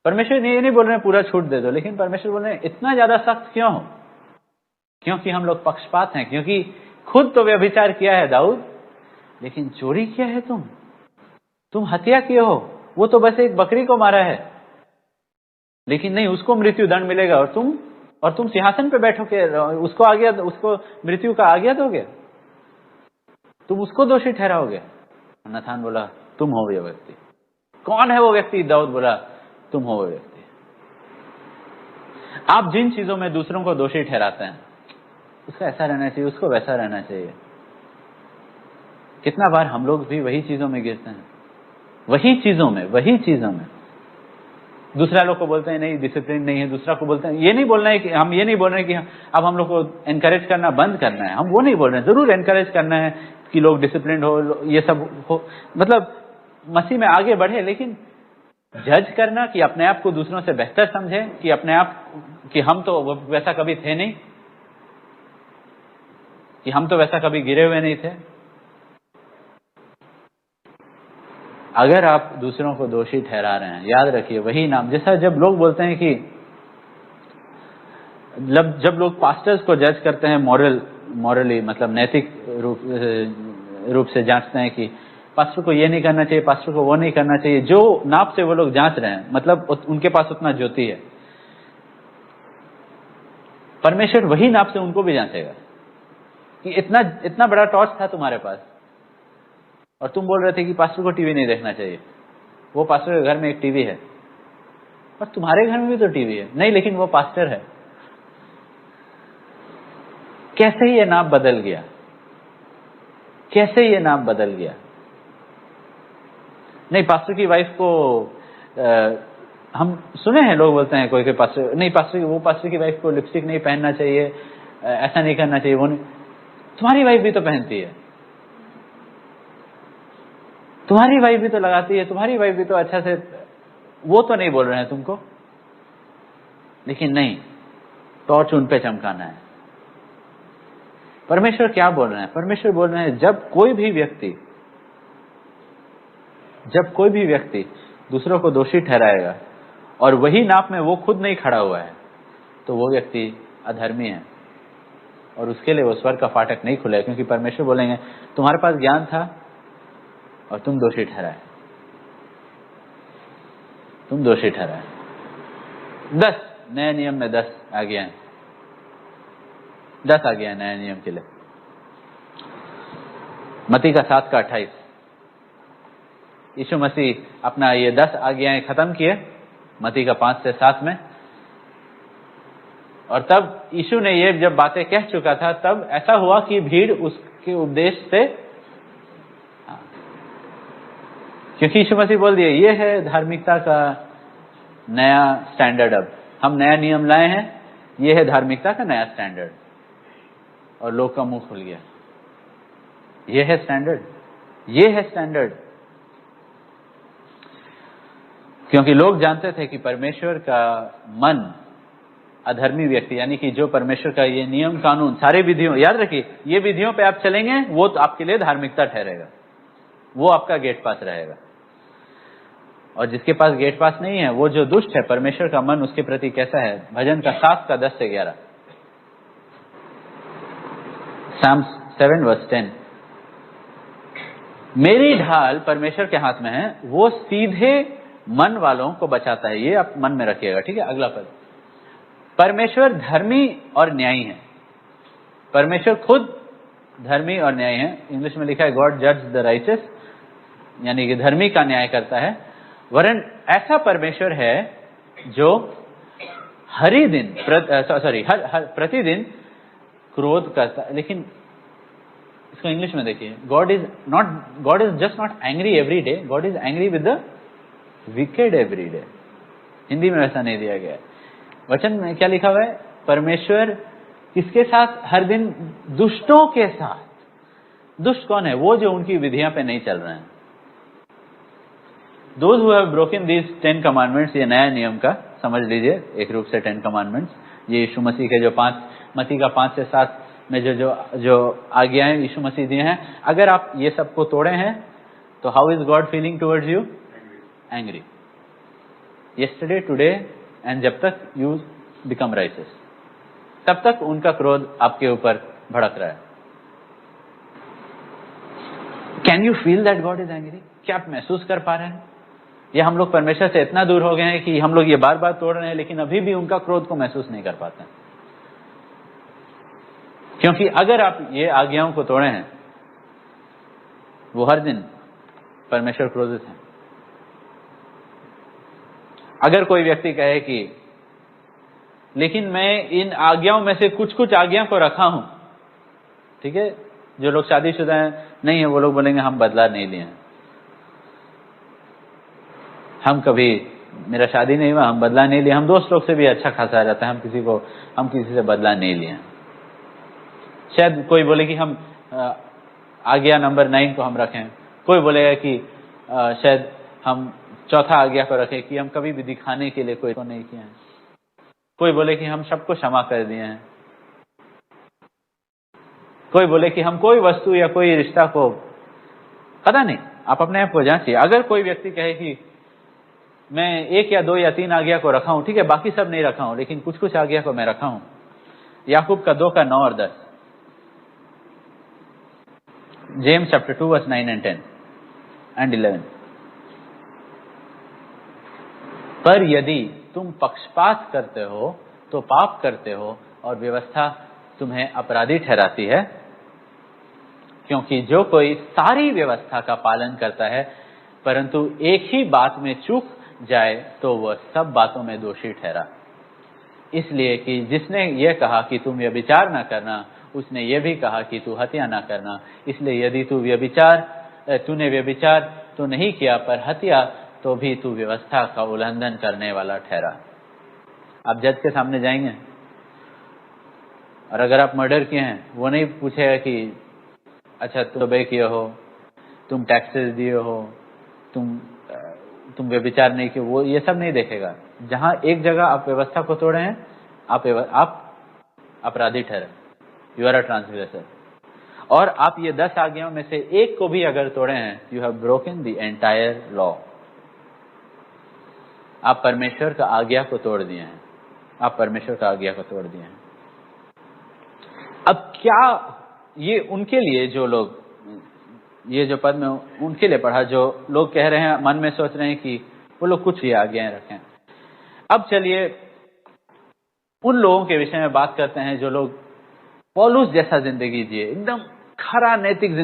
परमेश्वर ये नहीं बोल रहे हैं पूरा छूट दे दो, लेकिन परमेश्वर बोल रहे हैं इतना ज्यादा सख्त क्यों हो? क्योंकि हम लोग पक्षपात हैं, क्योंकि खुद तो व्यभिचार किया है दाऊद, लेकिन चोरी किया है तुम हत्या किए हो, वो तो बस एक बकरी को मारा है, लेकिन नहीं, उसको मृत्यु दंड मिलेगा और तुम सिंहासन पे बैठोगे, उसको मृत्यु का आज्ञा दोगे, तुम उसको दोषी ठहराओगे। नाथान बोला तुम हो वो व्यक्ति। कौन है वो व्यक्ति? दाऊद बोला तुम हो वो व्यक्ति। आप जिन चीजों में दूसरों को दोषी ठहराते हैं, उसका ऐसा रहना चाहिए, उसको वैसा रहना चाहिए, कितना बार हम लोग भी वही चीजों में गिरते हैं, वही चीजों में दूसरा लोग को बोलते हैं नहीं डिसिप्लिन नहीं है, दूसरा को बोलते हैं, ये नहीं बोलना है कि हम ये नहीं बोल रहे हैं कि अब हम लोग को एनकरेज करना बंद करना है, हम वो नहीं बोल रहे हैं, जरूर एनकरेज करना है कि लोग डिसिप्लिन हो, ये सब हो, मतलब मसीह में आगे बढ़े, लेकिन जज करना कि अपने आप को दूसरों से बेहतर समझे, कि अपने आप कि हम तो वैसा कभी थे नहीं, कि हम तो वैसा कभी गिरे हुए नहीं थे। अगर आप दूसरों को दोषी ठहरा रहे हैं, याद रखिए वही नाम, जैसा जब लोग बोलते हैं कि जब लोग पास्टर्स को जज करते हैं मॉरली, मतलब नैतिक रूप से जांचते हैं कि पास्टर को ये नहीं करना चाहिए, पास्टर को वो नहीं करना चाहिए, जो नाप से वो लोग जांच रहे हैं, मतलब उनके पास उतना ज्योति है, परमेश्वर वही नाप से उनको भी जांचेगा कि इतना बड़ा टॉर्च था तुम्हारे पास और तुम बोल रहे थे कि पास्टर को टीवी नहीं देखना चाहिए, वो पास्टर के घर में एक टीवी है और तुम्हारे घर में भी तो टीवी है, नहीं लेकिन वो पास्टर है। कैसे ये नाप बदल गया, कैसे ये नाप बदल गया? नहीं, पास्टर की वाइफ को हम सुने हैं, लोग बोलते हैं कोई पास्टर नहीं, पास्टर की वाइफ को लिपस्टिक नहीं पहनना चाहिए, ऐसा नहीं करना चाहिए, वो नहीं। तुम्हारी वाइफ भी तो पहनती है, तुम्हारी वाइफ भी तो लगाती है, तुम्हारी वाइफ भी तो अच्छा से, वो तो नहीं बोल रहे हैं तुमको, लेकिन नहीं, टॉर्च उन पे चमकाना है। परमेश्वर क्या बोल रहे हैं? परमेश्वर बोल रहे हैं जब कोई भी व्यक्ति दूसरों को दोषी ठहराएगा और वही नाप में वो खुद नहीं खड़ा हुआ है, तो वो व्यक्ति अधर्मी है और उसके लिए वो स्वर्ग का फाटक नहीं खुला है, क्योंकि परमेश्वर बोलेंगे तुम्हारे पास ज्ञान था और तुम दोषी ठहराए, 10 नए नियम में 10 आज्ञाएं, 10 आज्ञाएं नए नियम के लिए। मत्ती का 7 का 28, यीशु मसीह अपना ये 10 आज्ञाएं खत्म किए मत्ती का 5 से 7 में, और तब यीशु ने ये जब बातें कह चुका था, तब ऐसा हुआ कि भीड़ उसके उपदेश से, क्योंकि यीशु मसीह बोल दिए ये है धार्मिकता का नया स्टैंडर्ड, अब हम नया नियम लाए हैं, ये है धार्मिकता का नया स्टैंडर्ड, और लोग का मुंह खुल गया, ये है स्टैंडर्ड। क्योंकि लोग जानते थे कि परमेश्वर का मन अधर्मी व्यक्ति, यानी कि जो परमेश्वर का ये नियम कानून सारे विधियों, याद रखिए ये विधियों पे आप चलेंगे, वो तो आपके लिए धार्मिकता ठहरेगा, वो आपका गेट पास रहेगा। और जिसके पास गेट पास नहीं है, वो जो दुष्ट है, परमेश्वर का मन उसके प्रति कैसा है? भजन का 7 का 10 से 11, Psalm 7:10, मेरी ढाल परमेश्वर के हाथ में है, वो सीधे मन वालों को बचाता है। ये आप मन में रखिएगा, ठीक है। अगला पद, परमेश्वर धर्मी और न्यायी है। परमेश्वर खुद धर्मी और न्यायी है। इंग्लिश में लिखा है गॉड जज द राइचस, यानी कि धर्मी का न्याय करता है। वरन ऐसा परमेश्वर है जो प्रतिदिन क्रोध करता है। लेकिन इसको इंग्लिश में देखिए, God is just not angry every day, God is angry with the wicked every day. Hindi में वैसा नहीं दिया गया है। वचन में क्या लिखा हुआ है? परमेश्वर किसके साथ? हर दिन दुष्टों के साथ। दुष्ट कौन है? वो जो उनकी विधियां पे नहीं चल रहे हैं। Those who have broken these 10 commandments, ये नया नियम का समझ लीजिए एक रूप से 10 commandments, ये यीशु मसीह के जो 5 मत्ती का 5 से 7 में जो आज्ञाएं यीशु मसीह दिए हैं, अगर आप ये सबको तोड़े हैं तो how is God feeling towards you? Angry. yesterday, today and जब तक you become righteous, तब तक उनका क्रोध आपके ऊपर भड़क रहा है। Can you feel that God is angry? क्या आप महसूस कर पा रहे हैं? या हम लोग परमेश्वर से इतना दूर हो गए हैं कि हम लोग ये बार बार तोड़ रहे हैं लेकिन अभी भी उनका क्रोध को महसूस नहीं कर पाते हैं। क्योंकि अगर आप ये आज्ञाओं को तोड़े हैं, वो हर दिन परमेश्वर क्रोधित है। अगर कोई व्यक्ति कहे कि लेकिन मैं इन आज्ञाओं में से कुछ कुछ आज्ञा को रखा हूं, ठीक है, जो लोग शादीशुदा हैं नहीं है वो लोग बोलेंगे हम बदला नहीं लिए हैं, हम कभी, मेरा शादी नहीं हुआ, हम बदला नहीं लिया, हम दोस्त लोग से भी अच्छा खासा रहता है, हम किसी से बदला नहीं लिए। शायद कोई बोले कि हम आज्ञा नंबर 9 को हम रखें, कोई बोलेगा कि शायद हम चौथा आज्ञा को रखें कि हम कभी भी दिखाने के लिए कोई को नहीं किया है, कोई बोले कि हम सबको क्षमा कर दिए हैं, कोई बोले कि हम कोई वस्तु या कोई रिश्ता को, पता नहीं, आप अपने आप को जांचिए। अगर कोई व्यक्ति कहे कि मैं 1 या 2 या 3 आज्ञा को रखा हूं, ठीक है, बाकी सब नहीं रखा हूं लेकिन कुछ कुछ आज्ञा को मैं रखा हूं, याकूब का 2 का 9 और 10, James chapter 2 verse 9 and 10 and 11। पर यदि तुम पक्षपात करते हो तो पाप करते हो और व्यवस्था तुम्हें अपराधी ठहराती है, क्योंकि जो कोई सारी व्यवस्था का पालन करता है परंतु एक ही बात में चूक जाए तो वह सब बातों में दोषी ठहरा। इसलिए कि जिसने यह कहा कि तुम व्यभिचार न करना, उसने यह भी कहा कि तू हत्या न करना। इसलिए यदि तूने व्यभिचार तो नहीं किया पर हत्या, तो भी तू व्यवस्था का उल्लंघन करने वाला ठहरा। आप जज के सामने जाएंगे और अगर आप मर्डर किए हैं, वो नहीं पूछेगा कि अच्छा तुम बे किए हो, तुम टैक्सेस दिए हो, तुम व्यभिचार नहीं किए, वो ये सब नहीं देखेगा। जहां एक जगह आप व्यवस्था को तोड़े हैं, आप अपराधी ठहरे, यू आर अ ट्रांसग्रेसर। और आप ये 10 आज्ञाओं में से एक को भी अगर तोड़े हैं, you have broken the entire law. आप परमेश्वर का आज्ञा को तोड़ दिए हैं, आप परमेश्वर का आज्ञा को तोड़ दिए हैं। अब क्या ये उनके लिए, जो लोग, ये जो पद में उनके लिए पढ़ा, जो लोग कह रहे हैं, मन में सोच रहे हैं कि वो लोग कुछ ही आज्ञाएं रखें। अब चलिए उन लोगों के विषय में बात करते हैं जो लोग पौलुस जैसा जिंदगी जिए, एकदम खरा नैतिक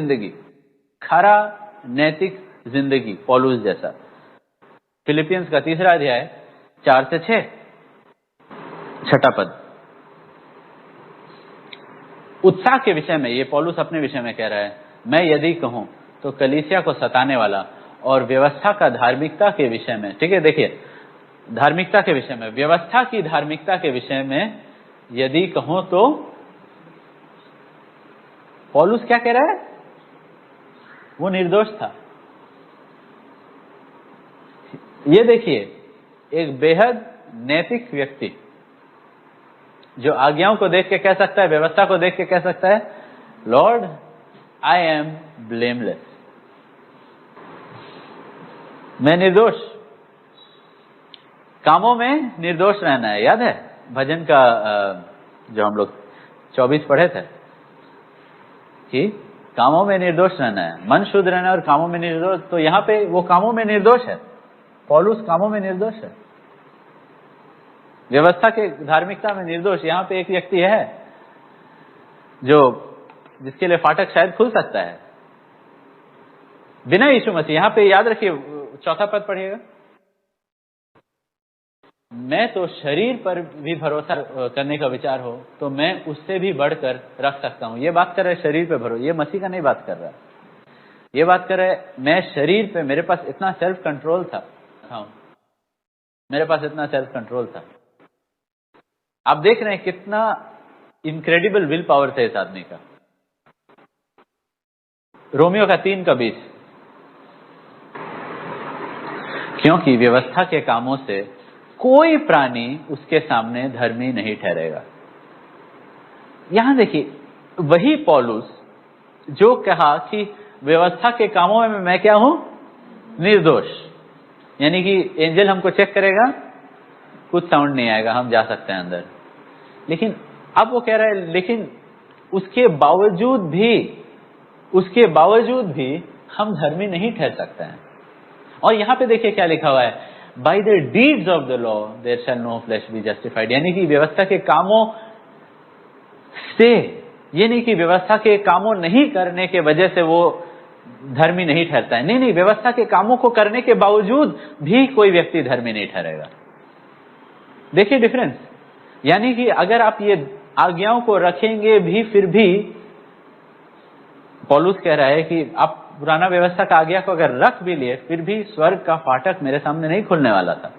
जिंदगी पौलुस जैसा। फिलिपियंस का 3 अध्याय 4 से 6, 6 पद। उत्साह के विषय में ये पौलुस अपने विषय में कह रहा है, मैं यदि कहूं तो कलीसिया को सताने वाला और व्यवस्था का धार्मिकता के विषय में, ठीक है, देखिए धार्मिकता के विषय में, व्यवस्था की धार्मिकता के विषय में यदि कहूं तो पौलुस क्या कह रहा है, वो निर्दोष था। ये देखिए एक बेहद नैतिक व्यक्ति जो आज्ञाओं को देख के कह सकता है, व्यवस्था को देख के कह सकता है, लॉर्ड आई एम ब्लेमलेस, मैं निर्दोष। कामों में निर्दोष रहना है। याद है भजन का जो हम लोग 24 पढ़े थे कि कामों में निर्दोष रहना है, मन शुद्ध रहना है और कामों में निर्दोष। तो यहाँ पे वो कामों में निर्दोष है, पौलुस कामों में निर्दोष है, व्यवस्था के धार्मिकता में निर्दोष। यहाँ पे एक व्यक्ति है जिसके लिए फाटक शायद खुल सकता है बिना यीशु मसीह। यहाँ पे याद रखिए 4 पद पढ़िएगा, मैं तो शरीर पर भी भरोसा करने का विचार हो तो मैं उससे भी बढ़कर रख सकता हूं। ये बात कर रहा है शरीर पे भरोसा, ये मसीह का नहीं बात कर रहा है। ये बात कर रहा है मैं शरीर पे, मेरे पास इतना सेल्फ कंट्रोल था, मेरे पास इतना सेल्फ कंट्रोल था। आप देख रहे हैं कितना इनक्रेडिबल विल पावर था इस आदमी का। रोमियो का 3 का 20, क्योंकि व्यवस्था के कामों से कोई प्राणी उसके सामने धर्मी नहीं ठहरेगा। यहां देखिए वही पौलुस जो कहा कि व्यवस्था के कामों में मैं क्या हूं, निर्दोष। यानी कि एंजल हमको चेक करेगा, कुछ साउंड नहीं आएगा, हम जा सकते हैं अंदर। लेकिन अब वो कह रहा है लेकिन उसके बावजूद भी हम धर्मी नहीं ठहर सकते हैं। और यहां पे देखिए क्या लिखा हुआ है, by the deeds of the law there shall no flesh be justified. यानी कि व्यवस्था के कामों से, यानी कि व्यवस्था के कामों नहीं करने के वजह से वो धर्मी नहीं ठहरता है। नहीं, व्यवस्था के कामों को करने के बावजूद भी कोई व्यक्ति धर्मी नहीं ठहरेगा। देखिए डिफरेंस। यानी कि अगर आप ये आज्ञाओं को रखेंगे भी, फिर भी पौलुस कह रहा है कि आप पुराना व्यवस्था का आज्ञा को अगर रख भी लिए, फिर भी स्वर्ग का फाटक मेरे सामने नहीं खुलने वाला था।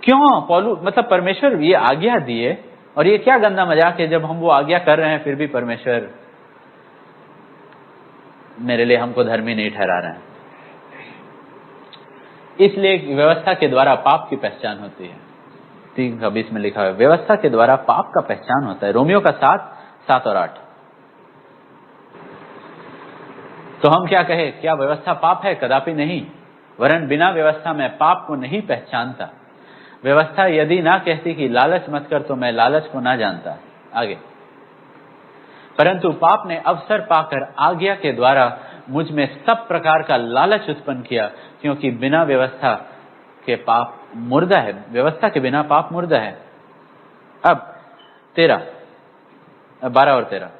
क्यों? पौलुस मतलब परमेश्वर ये आज्ञा दिए, और ये क्या गंदा मजाक है जब हम वो आज्ञा कर रहे हैं फिर भी परमेश्वर मेरे लिए हमको धर्मी नहीं ठहरा रहे हैं। इसलिए व्यवस्था के द्वारा पाप की पहचान होती है। 3:20 में लिखा है व्यवस्था के द्वारा पाप का पहचान होता है। रोमियो का 7 और 8। तो हम क्या कहे, क्या व्यवस्था पाप है? कदापि नहीं, वरन बिना व्यवस्था में पाप को नहीं पहचानता। व्यवस्था यदि ना कहती कि लालच मत कर, तो मैं लालच को ना जानता। आगे, परंतु पाप ने अवसर पाकर आज्ञा के द्वारा मुझ में सब प्रकार का लालच उत्पन्न किया, क्योंकि बिना व्यवस्था के पाप मुर्दा है। व्यवस्था के बिना पाप मुर्दा है। अब 12 और 13।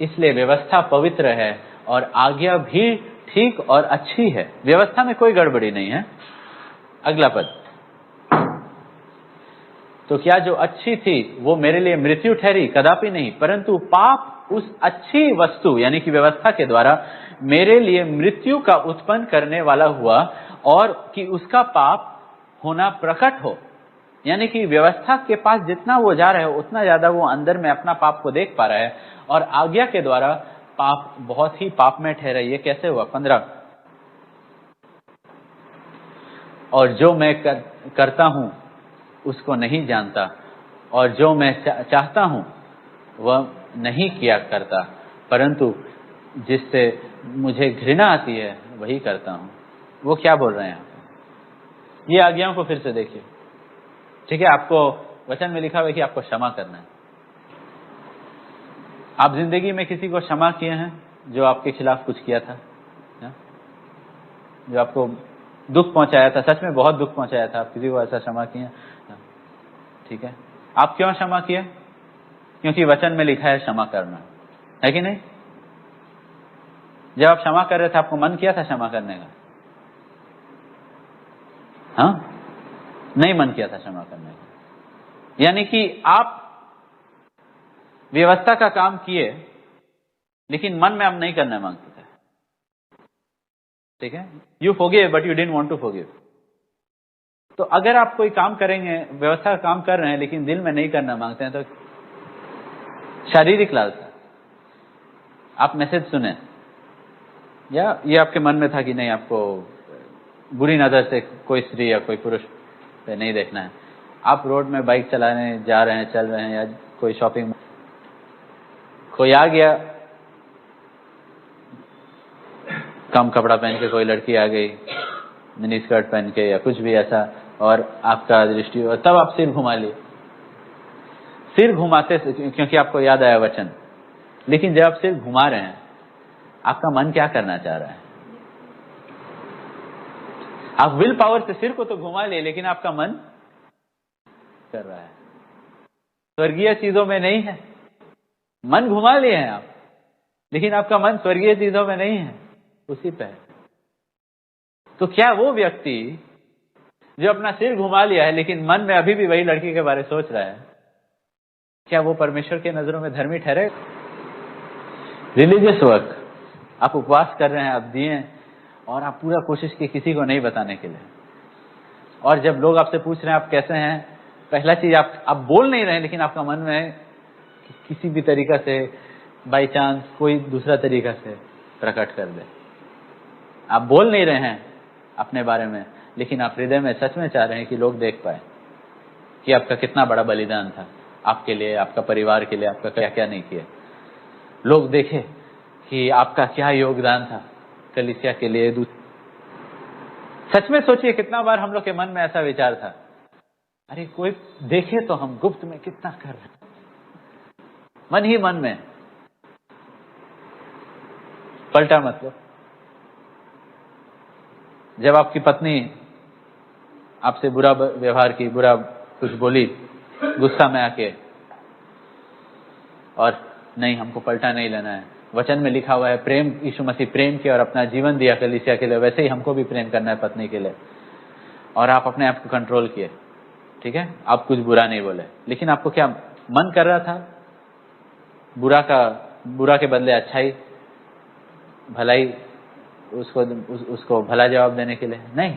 इसलिए व्यवस्था पवित्र है और आज्ञा भी ठीक और अच्छी है। व्यवस्था में कोई गड़बड़ी नहीं है। अगला पद, तो क्या जो अच्छी थी वो मेरे लिए मृत्यु ठहरी? कदापि नहीं, परंतु पाप उस अच्छी वस्तु यानी कि व्यवस्था के द्वारा मेरे लिए मृत्यु का उत्पन्न करने वाला हुआ, और कि उसका पाप होना प्रकट हो। यानी कि व्यवस्था के पास जितना वो जा रहा है उतना ज्यादा वो अंदर में अपना पाप को देख पा रहा है, और आज्ञा के द्वारा पाप बहुत ही पाप में ठहरा। ये कैसे हुआ? 15, और जो मैं करता हूं उसको नहीं जानता, और जो मैं चाहता हूं वह नहीं किया करता, परंतु जिससे मुझे घृणा आती है वही करता हूं। वो क्या बोल रहे हैं? ये आज्ञाओं को फिर से देखिए, ठीक है। आपको वचन में लिखा हुआ है कि आपको क्षमा करना है। आप जिंदगी में किसी को क्षमा किए हैं जो आपके खिलाफ कुछ किया था, जो आपको दुख पहुंचाया था, सच में बहुत दुख पहुंचाया था, आप किसी को ऐसा क्षमा किए? ठीक है। आप क्यों क्षमा किए? क्योंकि वचन में लिखा है क्षमा करना, है कि नहीं? जब आप क्षमा कर रहे थे आपको मन किया था क्षमा करने का? हाँ, नहीं मन किया था क्षमा करने का। यानी कि आप व्यवस्था का काम किए लेकिन मन में आप नहीं करना मांगते थे, ठीक है। You forgive but you didn't want to forgive. तो अगर आप कोई काम करेंगे, व्यवस्था का काम कर रहे हैं लेकिन दिल में नहीं करना मांगते हैं, तो शारीरिक लालसा। आप मैसेज सुने या ये आपके मन में था कि नहीं आपको बुरी नजर से कोई स्त्री या कोई पुरुष पे नहीं देखना है, आप रोड में बाइक चलाने जा रहे हैं, चल रहे हैं, या कोई शॉपिंग, कोई आ गया कम कपड़ा पहन के, कोई लड़की आ गई मिनी स्कर्ट पहन के या कुछ भी ऐसा, और आपका दृष्टि, तब आप सिर घुमा लिए। सिर घुमाते क्योंकि आपको याद आया वचन। लेकिन जब आप सिर घुमा रहे हैं, आपका मन क्या करना चाह रहा है? आप विल पावर से सिर को तो घुमा लिए, लेकिन आपका मन कर रहा है स्वर्गीय चीजों में नहीं है। मन घुमा लिए हैं आप, लेकिन आपका मन स्वर्गीय चीजों में नहीं है, उसी पे है। तो क्या वो व्यक्ति जो अपना सिर घुमा लिया है लेकिन मन में अभी भी वही लड़की के बारे में सोच रहा है, क्या वो परमेश्वर के नजरों में धर्मी ठहरे? रिलीजियस वर्क, आप उपवास कर रहे हैं, आप दिए, और आप पूरा कोशिश की किसी को नहीं बताने के लिए, और जब लोग आपसे पूछ रहे हैं आप कैसे हैं, पहला चीज आप बोल नहीं रहे, लेकिन आपका मन में किसी भी तरीका से बाई चांस कोई दूसरा तरीका से प्रकट कर दे। आप बोल नहीं रहे हैं अपने बारे में, लेकिन आप हृदय में सच में चाह रहे हैं कि लोग देख पाए कि आपका कितना बड़ा बलिदान था आपके लिए, आपका परिवार के लिए, आपका क्या क्या नहीं किया। लोग देखे कि आपका क्या योगदान था, कलीसिया के लिए। सच में सोचिए कितना बार हम लोग के मन में ऐसा विचार था, अरे कोई देखे तो हम गुप्त में कितना कर रहे हैं, मन ही मन में। पलटा मतलब जब आपकी पत्नी आपसे बुरा व्यवहार की, बुरा कुछ बोली गुस्सा में आके, और नहीं हमको पलटा नहीं लेना है, वचन में लिखा हुआ है प्रेम, यीशु मसीह प्रेम किया और अपना जीवन दिया कलीसिया के लिए, वैसे ही हमको भी प्रेम करना है पत्नी के लिए, और आप अपने आप को कंट्रोल किए, ठीक है, आप कुछ बुरा नहीं बोले, लेकिन आपको क्या मन कर रहा था बुरा के बदले अच्छाई, भलाई, उसको भला जवाब देने के लिए? नहीं,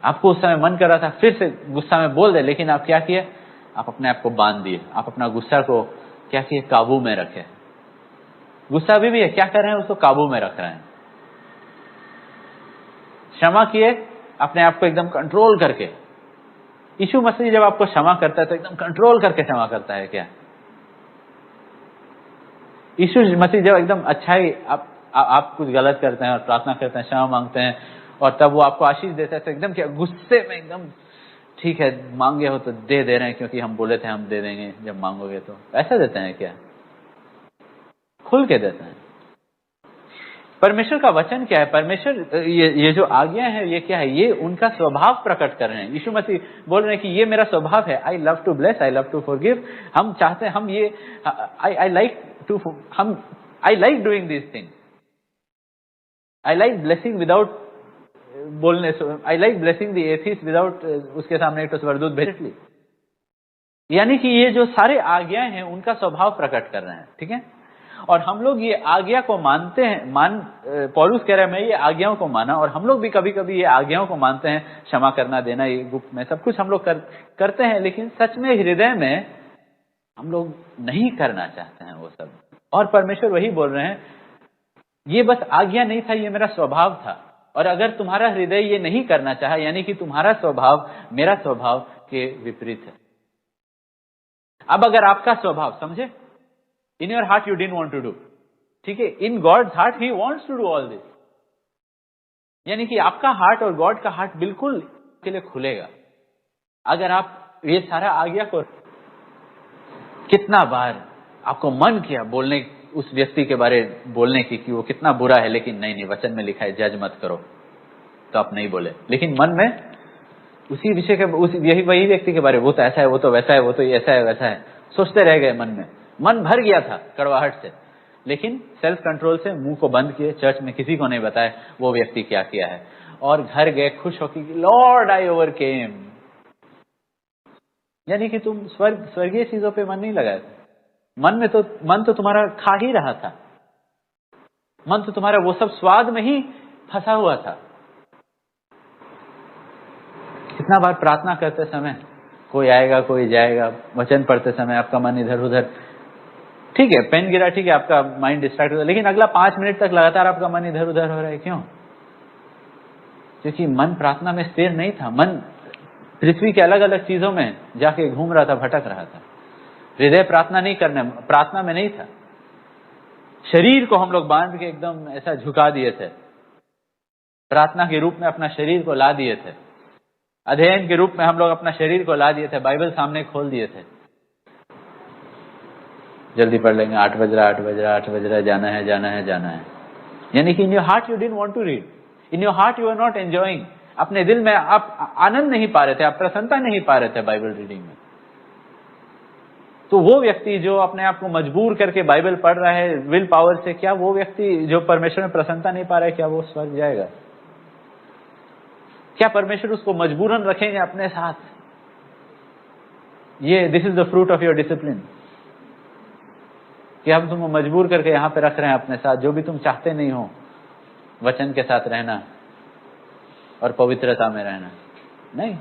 आपको उस समय मन कर रहा था फिर से गुस्सा में बोल दे, लेकिन आप क्या किए, आप अपने आप को बांध दिए, आप अपना गुस्सा को क्या किए, काबू में रखे। गुस्सा अभी भी है, क्या कर रहे हैं, उसको काबू में रख रहे हैं। क्षमा किए अपने आप को एकदम कंट्रोल करके। यीशु मसीह जब आपको क्षमा करता है तो एकदम कंट्रोल करके क्षमा करता है क्या? यीशु मसीह जब एकदम अच्छाई, आप कुछ गलत करते हैं और प्रार्थना करते हैं, क्षमा मांगते हैं, और तब वो आपको आशीष देता है, तो एकदम क्या गुस्से में एकदम ठीक है मांगे हो तो दे रहे हैं, क्योंकि हम बोले थे हम दे देंगे जब मांगोगे, तो ऐसा देते हैं क्या? खुल के देते हैं। परमेश्वर का वचन क्या है? परमेश्वर ये जो आज्ञा है ये क्या है? ये उनका स्वभाव प्रकट कर रहे हैं। यीशु मसीह बोल रहे हैं कि ये मेरा स्वभाव है, I love to bless, I love to forgive. हम चाहते हैं, हम ये I like doing this thing, I like blessing without बोलने, I like blessing the atheist without उसके सामने एक स्वरदूत भेज। यानी कि ये जो सारे आज्ञाएं हैं उनका स्वभाव प्रकट कर रहे हैं, ठीक है। और हम लोग ये आज्ञा को मानते हैं, पौलुस कह रहा है मैं ये आज्ञाओं को माना, और हम लोग भी कभी कभी ये आज्ञाओं को मानते हैं, क्षमा करना, देना, ये गुप्त में सब कुछ हम लोग करते हैं, लेकिन सच में हृदय में हम लोग नहीं करना चाहते हैं वो सब। और परमेश्वर वही बोल रहे हैं, ये बस आज्ञा नहीं था, ये मेरा स्वभाव था, और अगर तुम्हारा हृदय ये नहीं करना चाहा, यानी कि तुम्हारा स्वभाव मेरा स्वभाव के विपरीत है। अब अगर आपका स्वभाव, समझे, in your heart you didn't want to do, ठीक है, in God's heart he wants to do all this, यानी कि आपका हार्ट और गॉड का हार्ट बिल्कुल के लिए खुलेगा अगर आप ये सारा आज्ञा को। कितना बार आपको मन किया बोलने उस व्यक्ति के बारे बोलने की कि वो कितना बुरा है, लेकिन नहीं, वचन में लिखा है जज मत करो, तो आप नहीं बोले, लेकिन मन में उसी विषय के वही व्यक्ति के बारे, वो तो ऐसा है, वो तो वैसा है, वो तो ऐसा है वैसा है, सोचते रह गए, मन भर गया था कड़वाहट से, लेकिन सेल्फ कंट्रोल से मुंह को बंद किए, चर्च में किसी को नहीं बताया वो व्यक्ति क्या किया है, और घर गए खुश होकर कि लॉर्ड आई ओवरकेम। यानी कि तुम स्वर्गीय चीजों पे मन नहीं लगाए थे, मन तो तुम्हारा खा ही रहा था, मन तो तुम्हारा वो सब स्वाद में ही फंसा हुआ था। कितना बार प्रार्थना करते समय कोई आएगा कोई जाएगा, वचन पढ़ते समय आपका मन इधर उधर, ठीक है, पेन गिरा, ठीक है, आपका माइंड डिस्ट्रैक्ट हो, लेकिन अगला 5 मिनट तक लगातार आपका मन इधर उधर हो रहा है, क्यों? क्योंकि मन प्रार्थना में स्थिर नहीं था, मन पृथ्वी के अलग अलग चीजों में जाके घूम रहा था, भटक रहा था। हृदय प्रार्थना में नहीं था। शरीर को हम लोग बांध के एकदम ऐसा झुका दिए थे, प्रार्थना के रूप में अपना शरीर को ला दिए थे, अध्ययन के रूप में हम लोग अपना शरीर को ला दिए थे, बाइबल सामने खोल दिए थे, जल्दी पढ़ लेंगे, 8 बज रहा, जाना है। यानी कि in your heart you didn't want to read, in your heart you are not enjoying, अपने दिल में आप आनंद नहीं पा रहे थे, आप प्रसन्नता नहीं पा रहे थे बाइबल रीडिंग में। तो वो व्यक्ति जो अपने आप को मजबूर करके बाइबल पढ़ रहा है विल पावर से, क्या वो व्यक्ति जो परमेश्वर में प्रसन्नता नहीं पा रहा है, क्या वो स्वर्ग जाएगा? क्या परमेश्वर उसको मजबूरन रखेंगे अपने साथ? ये this is the fruit of your discipline, कि हम तुमको मजबूर करके यहां पे रख रहे हैं अपने साथ, जो भी तुम चाहते नहीं हो, वचन के साथ रहना और पवित्रता में रहना। नहीं,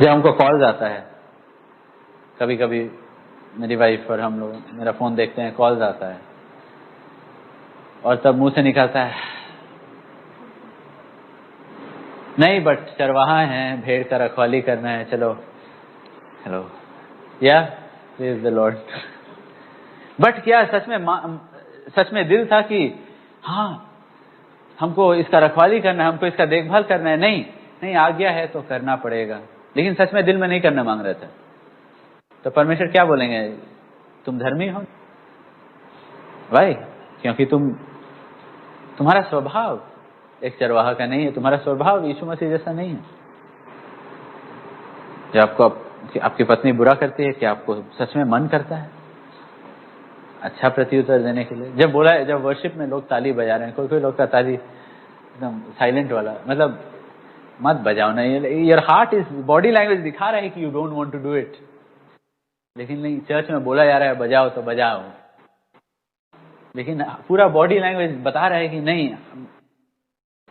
जब हमको कॉल आता है, कभी कभी मेरी वाइफ और हम लोग मेरा फोन देखते हैं, कॉल आता है, और तब मुंह से निकलता है नहीं, बट चरवाहा है, भेड़ का रखवाली करना है, चलो हेलो या प्रेज द लॉर्ड। बट क्या सच में दिल था कि हाँ हमको इसका रखवाली करना है, हमको इसका देखभाल करना है। नहीं नहीं, आज्ञा है तो करना पड़ेगा, लेकिन सच में दिल में नहीं करना मांग रहे थे। तो परमेश्वर क्या बोलेंगे? तुम धर्मी हो भाई, क्योंकि तुम्हारा स्वभाव एक चरवाहा का नहीं है, तुम्हारा स्वभाव यीशु मसीह जैसा नहीं है। जब आपको आपकी पत्नी बुरा करती है, क्या आपको सच में मन करता है अच्छा प्रत्युत्तर देने के लिए? जब वर्शिप में लोग ताली बजा रहे हैं, कोई लोग का ताली एकदम साइलेंट वाला, मतलब मत बजाओ ना, your heart is, body language दिखा रहा है कि you don't want to do it, लेकिन नहीं, चर्च में बोला जा रहा है बजाओ तो बजाओ, लेकिन पूरा बॉडी लैंग्वेज बता रहा है कि नहीं,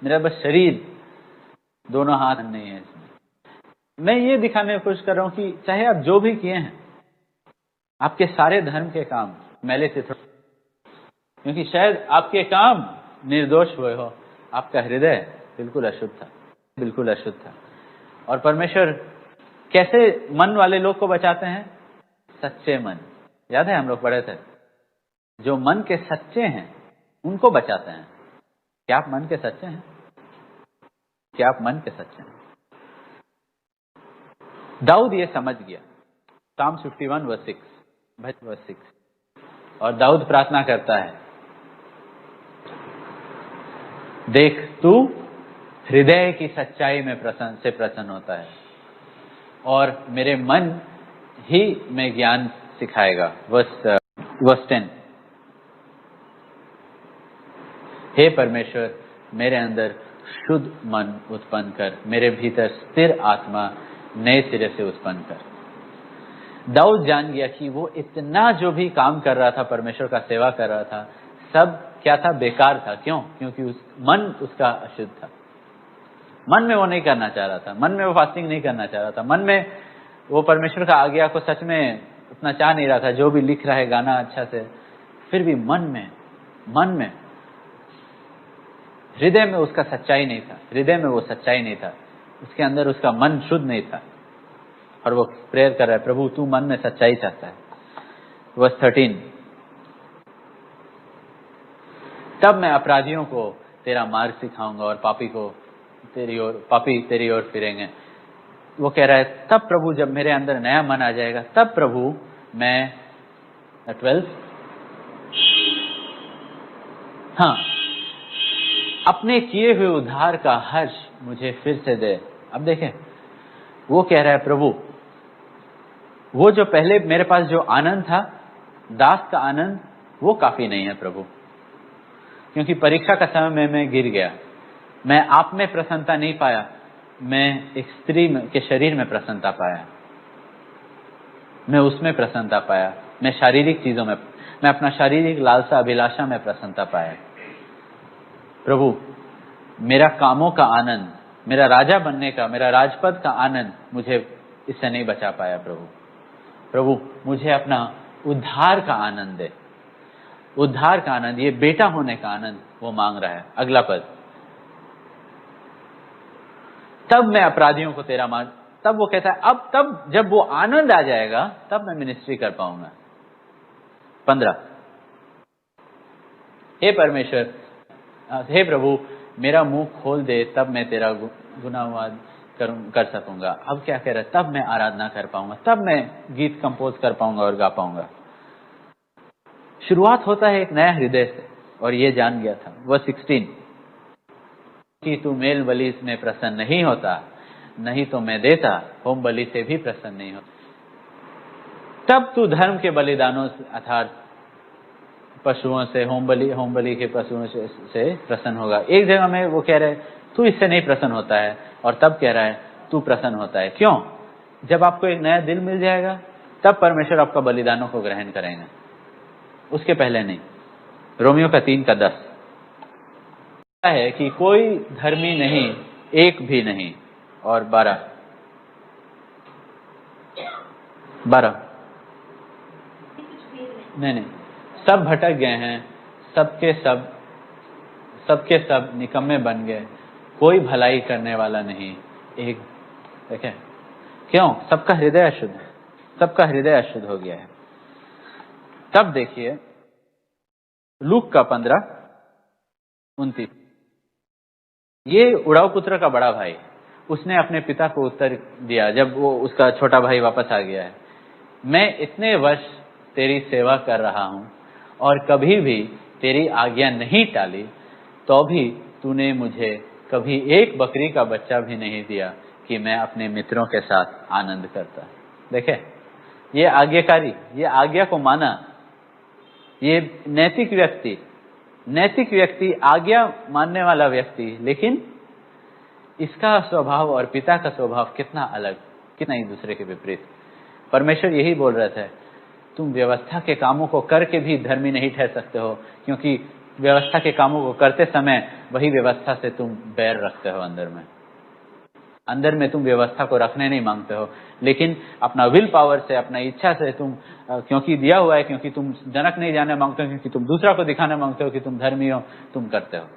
मेरा बस शरीर, दोनों हाथ नहीं है इसमें। मैं ये दिखाने की कोशिश कर रहा हूं कि चाहे आप जो भी किए हैं, आपके सारे धर्म के काम मैले से थोड़ा, क्योंकि शायद आपके काम निर्दोष हुए हो, आपका हृदय बिल्कुल अशुद्ध था, बिल्कुल अशुद्ध था। और परमेश्वर कैसे मन वाले लोग को बचाते हैं? सच्चे मन। याद है हम लोग पढ़े थे, जो मन के सच्चे हैं उनको बचाते हैं। क्या आप मन के सच्चे हैं? क्या आप मन के सच्चे हैं? दाऊद ये समझ गया। Psalm 51 verse 6, और दाऊद प्रार्थना करता है, देख तू हृदय की सच्चाई में प्रसन्न होता है और मेरे मन ही में ज्ञान सिखाएगा। वर्स 10, हे परमेश्वर मेरे अंदर शुद्ध मन उत्पन्न कर, मेरे भीतर स्थिर आत्मा नए सिरे से उत्पन्न कर। दाऊद जान गया कि वो इतना जो भी काम कर रहा था, परमेश्वर का सेवा कर रहा था, सब क्या था? बेकार था। क्यों? क्योंकि मन उसका अशुद्ध था। मन में वो नहीं करना चाह रहा था, मन में वो फास्टिंग नहीं करना चाह रहा था, मन में वो परमेश्वर का आज्ञा को सच में उतना चाह नहीं रहा था, जो भी लिख रहा है गाना अच्छा से, फिर भी मन में हृदय में उसका सच्चाई नहीं था, हृदय में वो सच्चाई नहीं था, उसके अंदर उसका मन शुद्ध नहीं था। और वो प्रेयर कर रहा है, प्रभु तू मन में सच्चाई चाहता है। वर्स 13, तब मैं अपराधियों को तेरा मार्ग सिखाऊंगा और पापी तेरी ओर फिरेंगे। वो कह रहा है, तब प्रभु जब मेरे अंदर नया मन आ जाएगा, तब प्रभु मैं 12, हाँ, अपने किए हुए उद्धार का हर्ष मुझे फिर से दे। अब देखें, वो कह रहा है, प्रभु वो जो पहले मेरे पास जो आनंद था, दास का आनंद, वो काफी नहीं है प्रभु, क्योंकि परीक्षा का समय में मैं गिर गया, मैं आप में प्रसन्नता नहीं पाया, मैं एक स्त्री के शरीर में प्रसन्नता पाया, मैं उसमें प्रसन्नता पाया, मैं शारीरिक चीजों में, मैं अपना शारीरिक लालसा अभिलाषा में प्रसन्नता पाया। प्रभु मेरा कामों का आनंद, मेरा राजा बनने का, मेरा राजपद का आनंद मुझे इससे नहीं बचा पाया। प्रभु मुझे अपना उद्धार का आनंद दे, उद्धार का आनंद, ये बेटा होने का आनंद वो मांग रहा है। अगला पद, तब मैं अपराधियों को तेरा मार्ग, तब वो कहता है, अब तब जब वो आनंद आ जाएगा तब मैं मिनिस्ट्री कर पाऊंगा। 15, हे परमेश्वर, हे प्रभु मेरा मुंह खोल दे, तब मैं तेरा गुनाहवाद कर सकूंगा। अब क्या कह रहा है? तब मैं आराधना कर पाऊंगा, तब मैं गीत कंपोज कर पाऊंगा और गा पाऊंगा। शुरुआत होता है एक नया हृदय से, और ये जान गया था। वर्स 16, कि तू मेल बलि में प्रसन्न नहीं होता, नहीं तो मैं देता, होम बलि से भी प्रसन्न नहीं होता। तब तू धर्म के बलिदानों अर्थात पशुओं से, होम बलि के पशुओं से प्रसन्न होगा। एक जगह में वो कह रहे तू इससे नहीं प्रसन्न होता है, और तब कह रहा है तू प्रसन्न होता है। क्यों? जब आपको एक नया दिल मिल जाएगा तब परमेश्वर आपका बलिदानों को ग्रहण करेंगे, उसके पहले नहीं। रोमियो का 3:10 है कि कोई धर्मी नहीं, एक भी नहीं। और 12 नहीं, सब भटक गए हैं, सबके सब निकम्मे बन गए, कोई भलाई करने वाला नहीं, एक। देखें क्यों? सबका हृदय अशुद्ध है, सबका हृदय अशुद्ध हो गया है। तब देखिए लूक का 15:29, ये उड़ाऊ पुत्र का बड़ा भाई, उसने अपने पिता को उत्तर दिया जब वो उसका छोटा भाई वापस आ गया है, मैं इतने वर्ष तेरी सेवा कर रहा हूं और कभी भी तेरी आज्ञा नहीं टाली, तो भी तूने मुझे कभी एक बकरी का बच्चा भी नहीं दिया कि मैं अपने मित्रों के साथ आनंद करता। देखे, ये आज्ञाकारी, ये आज्ञा को माना, ये नैतिक व्यक्ति, आज्ञा मानने वाला व्यक्ति, लेकिन इसका स्वभाव और पिता का स्वभाव कितना अलग, कितना एक दूसरे के विपरीत। परमेश्वर यही बोल रहे थे, तुम व्यवस्था के कामों को करके भी धर्मी नहीं ठहर सकते हो, क्योंकि व्यवस्था के कामों को करते समय वही व्यवस्था से तुम बैर रखते हो। अंदर में तुम व्यवस्था को रखने नहीं मांगते हो, लेकिन अपना विल पावर से, अपना इच्छा से तुम, क्योंकि दिया हुआ है, क्योंकि तुम जनक नहीं जाने मांगते हो, क्योंकि तुम दूसरा को दिखाने मांगते हो कि तुम धर्मी हो, तुम करते हो।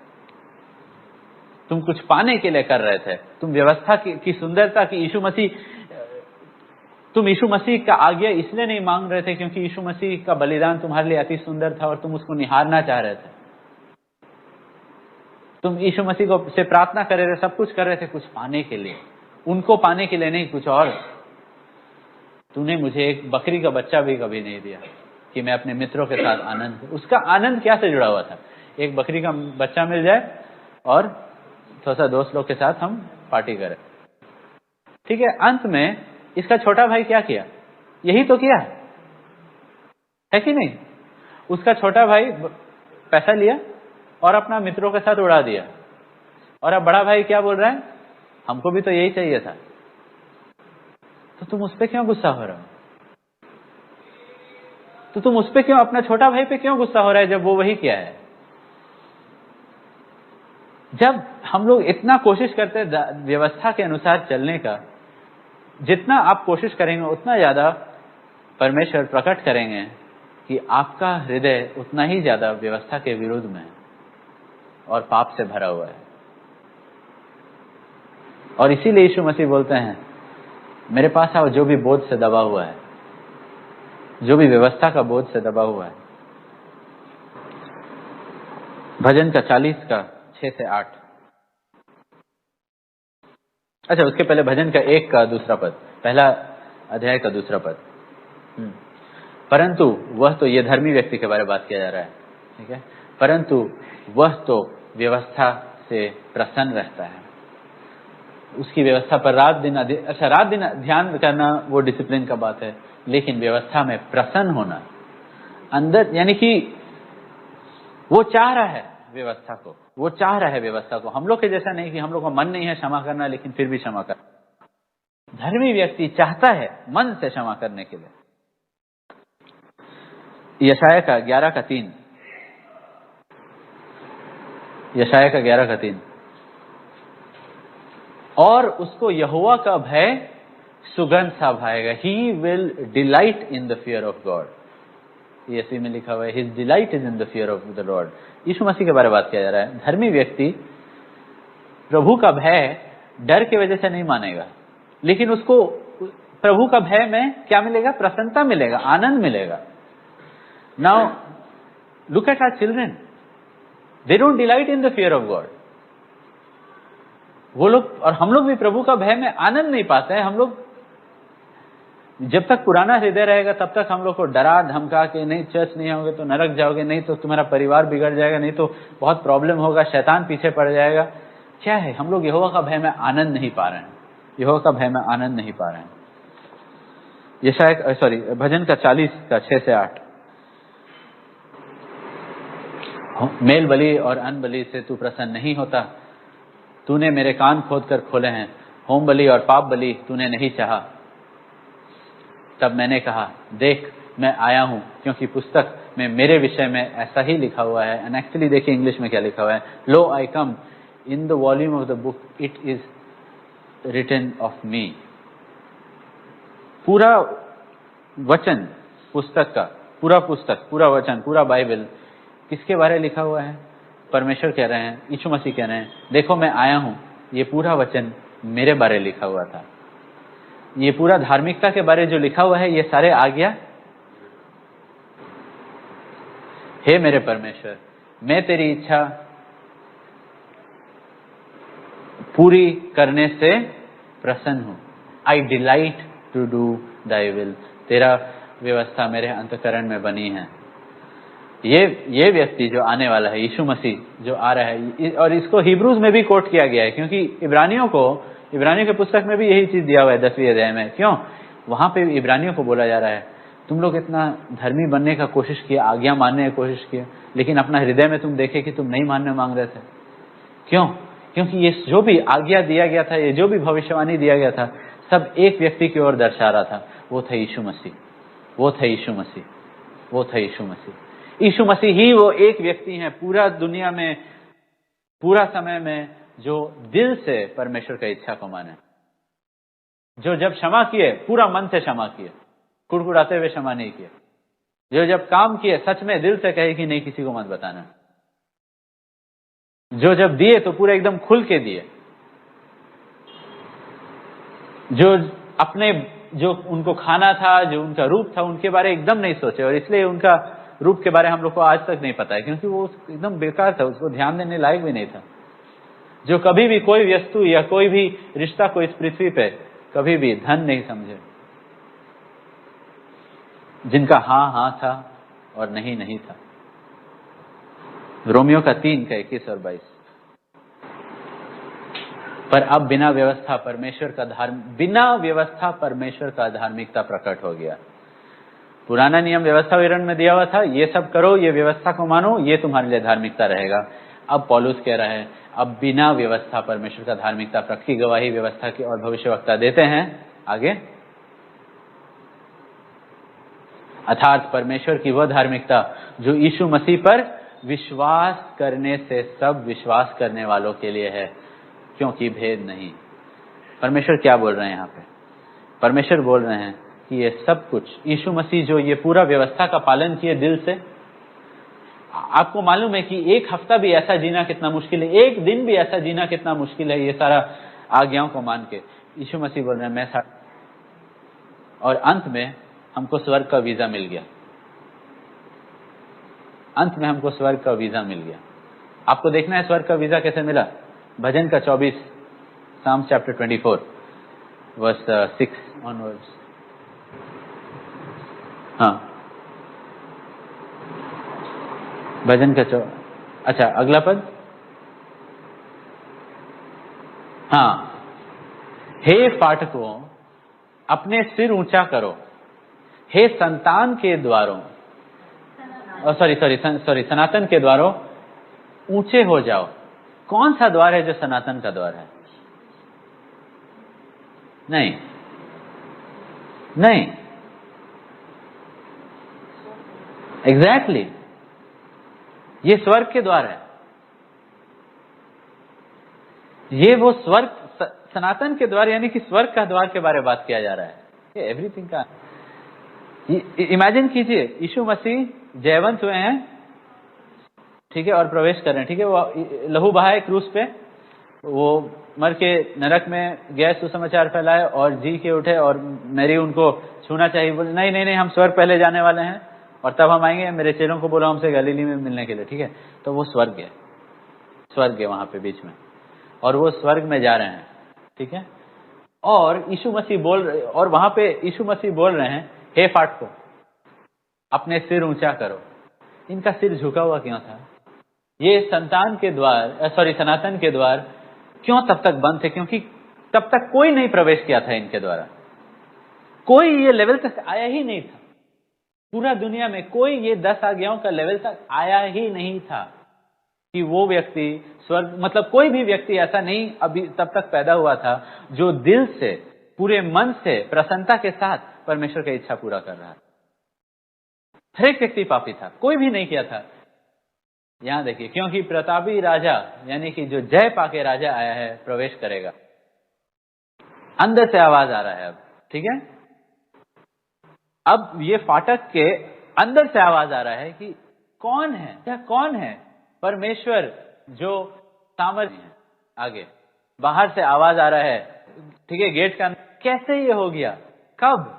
तुम कुछ पाने के लिए कर रहे थे, तुम व्यवस्था की सुंदरता की, तुम यीशु मसीह का आज्ञा इसलिए नहीं मांग रहे थे क्योंकि यीशु मसीह का बलिदान तुम्हारे लिए अति सुंदर था और तुम उसको निहारना चाह रहे थे। तुम यीशु मसीह को से प्रार्थना कर रहे थे, सब कुछ कर रहे थे कुछ पाने के लिए, उनको पाने के लिए नहीं, कुछ और। तूने मुझे एक बकरी का बच्चा भी कभी नहीं दिया कि मैं अपने मित्रों के साथ आनंद। उसका आनंद क्या से जुड़ा हुआ था? एक बकरी का बच्चा मिल जाए और थोड़ा सा दोस्त लोग के साथ हम पार्टी करें, ठीक है। अंत में इसका छोटा भाई क्या किया? यही तो किया है कि नहीं? उसका छोटा भाई पैसा लिया और अपना मित्रों के साथ उड़ा दिया, और अब बड़ा भाई क्या बोल रहा है? हमको भी तो यही चाहिए था। तो तुम उस पे क्यों गुस्सा हो रहे हो? तो तुम उस पे क्यों, अपना छोटा भाई पे क्यों गुस्सा हो रहा है जब वो वही किया है? जब हम लोग इतना कोशिश करते हैं व्यवस्था के अनुसार चलने का, जितना आप कोशिश करेंगे उतना ज्यादा परमेश्वर प्रकट करेंगे कि आपका हृदय उतना ही ज्यादा व्यवस्था के विरुद्ध में और पाप से भरा हुआ है। और इसीलिए यीशु मसीह बोलते हैं, मेरे पास आओ जो भी बोझ से दबा हुआ है, जो भी व्यवस्था का बोझ से दबा हुआ है। भजन का 40 का 6 से 8। अच्छा, उसके पहले भजन का 1 का दूसरा पद, पहला अध्याय का दूसरा पद। परंतु वह तो, ये धर्मी व्यक्ति के बारे में बात किया जा रहा है, ठीक है। परंतु वह तो व्यवस्था से प्रसन्न रहता है, उसकी व्यवस्था पर रात दिन ध्यान करना वो डिसिप्लिन का बात है, लेकिन व्यवस्था में प्रसन्न होना अंदर, यानी कि वो चाह रहा है व्यवस्था को, वो चाह रहा है व्यवस्था को। हम लोग के जैसा नहीं कि हम लोग को मन नहीं है क्षमा करना, लेकिन फिर भी क्षमा कर। धर्मी व्यक्ति चाहता है मन से क्षमा करने के लिए। यशाया का 11 का 3, यशाया का 11 का 3। और उसको यहोवा का भय सुगंध सा भाएगा, he will delight in the fear of God. Yeshu में लिखा हुआ है, his delight is in the fear of the Lord. Yeshu Masih के बारे में बात किया जा रहा है। धर्मी व्यक्ति प्रभु का भय डर की वजह से नहीं मानेगा, लेकिन उसको प्रभु का भय में क्या मिलेगा? प्रसन्नता मिलेगा, आनंद मिलेगा। Now look at our children, they don't delight in the fear of God. वो लोग और हम लोग भी प्रभु का भय में आनंद नहीं पाते हैं। हम लोग जब तक पुराना हृदय रहेगा तब तक हम लोग को डरा धमका के, नहीं चर्च नहीं होगे तो नरक जाओगे, नहीं तो तुम्हारा परिवार बिगड़ जाएगा, नहीं तो बहुत प्रॉब्लम होगा, शैतान पीछे पड़ जाएगा। क्या है? हम लोग यहोवा का भय में आनंद नहीं पा रहे हैं, यहोवा का भय में आनंद नहीं पा रहे हैं। भजन का 40 का 6 से 8। मेल बलि और अन्न बलि से तू प्रसन्न नहीं होता, तूने मेरे कान खोद कर खोले हैं, होम बलि और पाप बलि तूने नहीं चाहा। तब मैंने कहा, देख मैं आया हूं, क्योंकि पुस्तक में मेरे विषय में ऐसा ही लिखा हुआ है। एंड एक्चुअली देखिए इंग्लिश में क्या लिखा हुआ है, lo I come in the volume of the book it is written of me. पूरा वचन पुस्तक का, पूरा पुस्तक, पूरा वचन, पूरा बाइबल किसके बारे लिखा हुआ है? परमेश्वर कह रहे हैं, यीशु मसीह कह रहे हैं, देखो मैं आया हूं, ये पूरा वचन मेरे बारे लिखा हुआ था। ये पूरा धार्मिकता के बारे जो लिखा हुआ है, ये सारे आज्ञा, हे मेरे परमेश्वर, मैं तेरी इच्छा पूरी करने से प्रसन्न हूं। I delight to do thy will, तेरा व्यवस्था मेरे अंतःकरण में बनी है। ये व्यक्ति जो आने वाला है, यीशु मसीह जो आ रहा है, और इसको हिब्रूज में भी कोट किया गया है, क्योंकि इब्रानियों के पुस्तक में भी यही चीज दिया हुआ है 10वीं अध्याय में। क्यों? वहां पे इब्रानियों को बोला जा रहा है, तुम लोग इतना धर्मी बनने का कोशिश किया, आज्ञा मानने की कोशिश किया, लेकिन अपना हृदय में तुम देखे कि तुम नहीं मानने मांग रहे थे। क्यों? क्योंकि ये जो भी आज्ञा दिया गया था, ये जो भी भविष्यवाणी दिया गया था, सब एक व्यक्ति की ओर दर्शा रहा था, वो था यीशु मसीह। वो था यीशु मसीह। वो था यीशु मसीह। यीशु मसीह ही वो एक व्यक्ति है पूरा दुनिया में, पूरा समय में, जो दिल से परमेश्वर की इच्छा को माने, जो जब क्षमा किए पूरा मन से क्षमा किए, कुड़कुड़ाते हुए क्षमा नहीं किए, जो जब काम किए सच में दिल से कहे कि नहीं किसी को मत बताना, जो जब दिए तो पूरा एकदम खुल के दिए, जो अपने जो उनको खाना था, जो उनका रूप था, उनके बारे एकदम नहीं सोचे, और इसलिए उनका रूप के बारे हम लोग को आज तक नहीं पता है, क्योंकि वो एकदम बेकार था, उसको ध्यान देने लायक भी नहीं था। जो कभी भी कोई वस्तु या कोई भी रिश्ता को इस पृथ्वी पे कभी भी धन नहीं समझे, जिनका हाँ हाँ था और नहीं नहीं था। रोमियो का 3:21 और 22। पर अब बिना व्यवस्था परमेश्वर का धार्मिकता प्रकट हो गया। पुराना नियम व्यवस्था विवरण में दिया हुआ था, ये सब करो, ये व्यवस्था को मानो, ये तुम्हारे लिए धार्मिकता रहेगा। अब पौलुस कह रहा है, अब बिना व्यवस्था परमेश्वर का धार्मिकता प्रकट की गवाही व्यवस्था की और भविष्यवक्ता देते हैं। आगे, अर्थात परमेश्वर की वह धार्मिकता जो यीशु मसीह पर विश्वास करने से सब विश्वास करने वालों के लिए है, क्योंकि भेद नहीं। परमेश्वर क्या बोल रहे हैं यहाँ पे? परमेश्वर बोल रहे हैं कि ये सब कुछ यीशु मसीह जो ये पूरा व्यवस्था का पालन किए दिल से, आपको मालूम है कि एक हफ्ता भी ऐसा जीना कितना मुश्किल है, एक दिन भी ऐसा जीना कितना मुश्किल है, ये सारा आज्ञाओं को मान के। यीशु मसीह बोल रहे हैं मैं और अंत में हमको स्वर्ग का वीजा मिल गया। अंत में हमको स्वर्ग का वीजा मिल गया। आपको देखना है स्वर्ग का वीजा कैसे मिला? भजन का 24, Psalms chapter 24 verse 6 onwards। हाँ, भजन का अच्छा अगला पद। हाँ, हे फाटकों अपने सिर ऊंचा करो, हे संतान के द्वारों, सनातन के द्वारों ऊंचे हो जाओ। कौन सा द्वार है जो सनातन का द्वार है? नहीं, नहीं, एग्जैक्टली ये स्वर्ग के द्वार है। ये वो स्वर्ग, सनातन के द्वार, यानी कि स्वर्ग का द्वार के बारे में बात किया जा रहा है। ये एवरीथिंग का इमेजिन कीजिए, यीशु मसीह जयवंत हुए हैं, ठीक है, और प्रवेश कर रहे हैं, ठीक है, वो लहू बहाए क्रूस पे, वो मर के नरक में गए, सुसमाचार फैलाए और जी के उठे, और मैरी उनको छूना चाहिए, बोले नहीं नहीं नहीं हम स्वर्ग पहले जाने वाले हैं और तब हम आएंगे, मेरे चेलों को बोला हमसे गलीली में मिलने के लिए, ठीक है। तो वो स्वर्ग है वहां पे बीच में, और वो स्वर्ग में जा रहे हैं, ठीक है। और यीशु मसीह और वहां पे यीशु मसीह बोल रहे हैं हे फाटकों अपने सिर ऊंचा करो। इनका सिर झुका हुआ क्यों था? ये सनातन के द्वार क्यों तब तक बंद थे? क्योंकि तब तक कोई नहीं प्रवेश किया था इनके द्वारा, कोई ये लेवल तक आया ही नहीं था। पूरा दुनिया में कोई ये 10 आज्ञाओं का लेवल तक आया ही नहीं था कि वो व्यक्ति स्वर्ग, मतलब कोई भी व्यक्ति ऐसा नहीं अभी तब तक पैदा हुआ था जो दिल से पूरे मन से प्रसन्नता के साथ परमेश्वर की इच्छा पूरा कर रहा था। हर एक व्यक्ति पापी था, कोई भी नहीं किया था। यहां देखिए, क्योंकि प्रतापी राजा यानी कि जो जय पाके राजा आया है प्रवेश करेगा। अंदर से आवाज आ रहा है अब, ठीक है। अब ये फाटक के अंदर से आवाज आ रहा है कि कौन है, क्या कौन है? परमेश्वर जो सामर्थ्य है। आगे बाहर से आवाज आ रहा है, ठीक है, गेट का। कैसे ये हो गया? कब?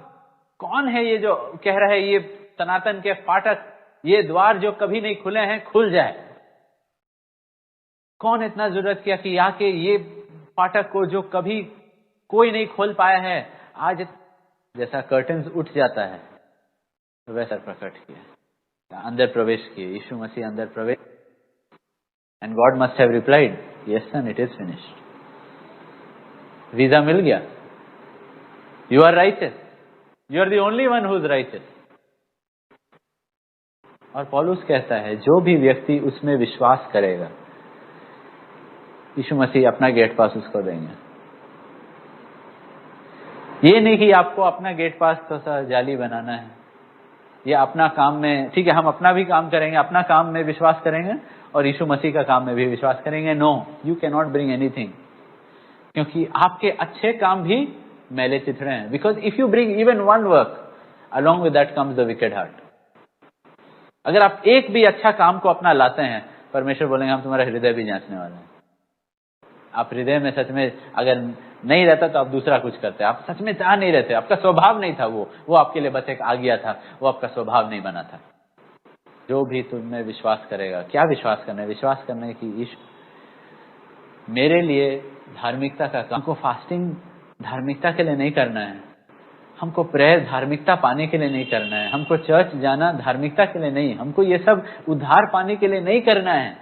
कौन है ये जो कह रहा है ये सनातन के फाटक, ये द्वार जो कभी नहीं खुले हैं खुल जाए? कौन इतना जरूरत किया कि आके ये फाटक को जो कभी कोई नहीं खोल पाया है, आज जैसा कर्टन्स उठ जाता है वैसा प्रकट किया, अंदर प्रवेश किए, यीशु मसीह अंदर प्रवेश। And God must have replied, yes son, it is finished. Visa मिल गया, you are righteous, you are the only one who is righteous. और पौलुस कहता है जो भी व्यक्ति उसमें विश्वास करेगा, यीशु मसीह अपना गेट पास उसको देंगे। ये नहीं कि आपको अपना गेट पास तो सा जाली बनाना है, या अपना काम में, ठीक है हम अपना भी काम करेंगे, अपना काम में विश्वास करेंगे और यीशु मसीह का काम में भी विश्वास करेंगे। No, you can not bring anything, क्योंकि आपके अच्छे काम भी मैले चिथड़े हैं। Because if you bring even one work, along with that comes the wicked heart. अगर आप एक भी अच्छा काम को अपना लाते हैं, परमेश्वर बोलेंगे हम तुम्हारा हृदय भी जांचने वाले हैं। आप हृदय में सच में अगर नहीं रहता तो आप दूसरा कुछ करते, आप सच में चाह नहीं रहते, आपका स्वभाव नहीं था, वो आपके लिए बस एक आ गया था, वो आपका स्वभाव नहीं बना था। जो भी तुम में विश्वास करेगा, क्या विश्वास करना है? विश्वास करना है कि ईश्वर मेरे लिए धार्मिकता का काम, हमको फास्टिंग धार्मिकता के लिए नहीं करना है, हमको प्रेयर धार्मिकता पाने के लिए नहीं करना है, हमको चर्च जाना धार्मिकता के लिए नहीं, हमको ये सब उद्धार पाने के लिए नहीं करना है।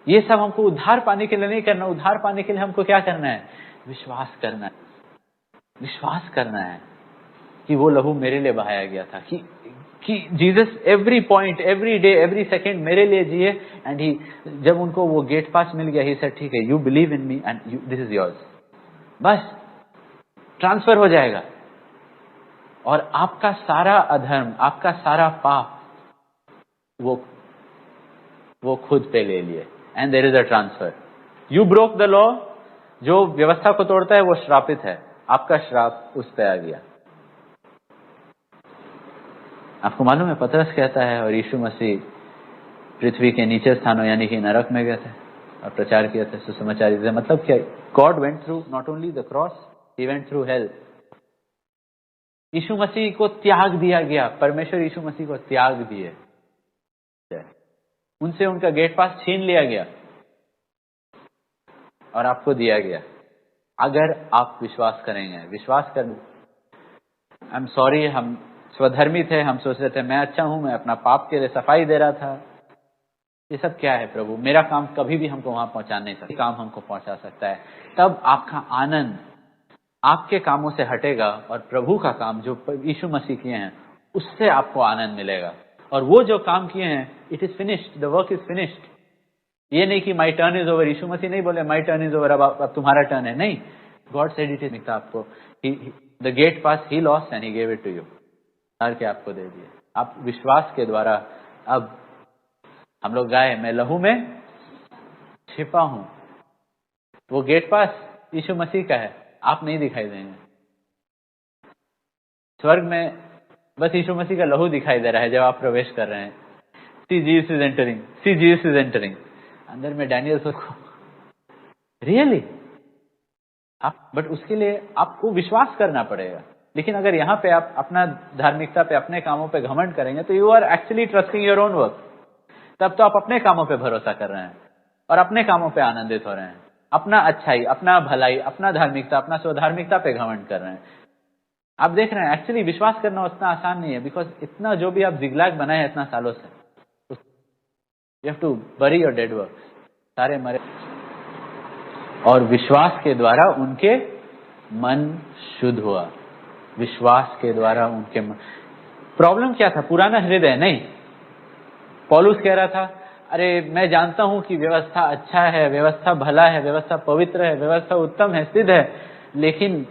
ये सब हमको उद्धार पाने के लिए नहीं करना। उद्धार पाने के लिए हमको क्या करना है? विश्वास करना है। विश्वास करना है कि वो लहू मेरे लिए बहाया गया था, कि Jesus every point, every day, every second मेरे लिए जिए। एंड ही, जब उनको वो गेट पास मिल गया, ही सेड ठीक है, you believe in me and this is yours, बस ट्रांसफर हो जाएगा। और आपका सारा अधर्म, आपका सारा पाप वो खुद पे ले लिए। And there is a transfer. You broke the law, जो व्यवस्था को तोड़ता है वो श्रापित है, आपका श्राप उस पे आ गया। आपको मालूम है पतरस कहता है और यीशु मसीह पृथ्वी के नीचे स्थानों यानी कि नरक में गए थे और प्रचार किया था सुसमाचार। मतलब क्या? God went through not only the cross, he went through hell. Yeshu Masih को त्याग दिया गया, परमेश्वर यीशु मसीह को त्याग दिए, उनसे उनका गेट पास छीन लिया गया और आपको दिया गया। अगर आप विश्वास करेंगे, विश्वास कर, आई एम सॉरी, हम स्वधर्मी थे, हम सोच रहे थे मैं अच्छा हूं, मैं अपना पाप के लिए सफाई दे रहा था। ये सब क्या है प्रभु? मेरा काम कभी भी हमको वहां पहुंचा नहीं सकता, काम हमको पहुंचा सकता है। तब आपका आनंद आपके कामों से हटेगा और प्रभु का काम जो यीशु मसीह किए हैं उससे आपको आनंद मिलेगा। और वो जो काम किए हैं, it is finished, the work is finished. ये नहीं कि माई टर्न इज ओवर, यीशु मसीह नहीं बोले माई टर्न इज ओवर, अब तुम्हारा टर्न है, नहीं। गॉड सेड इट इज, आपको the gate pass he lost and he gave it to you, के आपको दे दिए। आप विश्वास के द्वारा, अब हम लोग गाए, मैं लहू में छिपा हूं, वो गेट पास यीशु मसीह का है, आप नहीं दिखाई देंगे। स्वर्ग में बस यीशु मसीह का लहू दिखाई दे रहा है जब आप प्रवेश कर रहे हैं। सी Jesus is entering, C Jesus is entering. अंदर में डैनियल सोचो, रियली आप, बट उसके लिए आपको विश्वास करना पड़ेगा। लेकिन अगर यहाँ पे आप अपना धार्मिकता पे, अपने कामों पे घमंड करेंगे तो you are actually trusting your own work. तब तो आप अपने कामों पे भरोसा कर रहे हैं और अपने कामों पे आनंदित हो रहे हैं, अपना अच्छाई, अपना भलाई, अपना धार्मिकता, अपना स्वधार्मिकता पे घमंड कर रहे हैं। आप देख रहे हैं एक्चुअली विश्वास करना उतना आसान नहीं है, बिकॉज इतना जो भी आप जिगलैग बनाए हैं इतना सालों से, you have to bury your dead work, सारे मरे। और विश्वास के द्वारा उनके मन शुद्ध हुआ। विश्वास के द्वारा उनके मन, प्रॉब्लम क्या था? पुराना हृदय नहीं। पौलुस कह रहा था, अरे मैं जानता हूं कि व्यवस्था अच्छा है, व्यवस्था भला है, व्यवस्था पवित्र है, व्यवस्था उत्तम है, सिद्ध है, लेकिन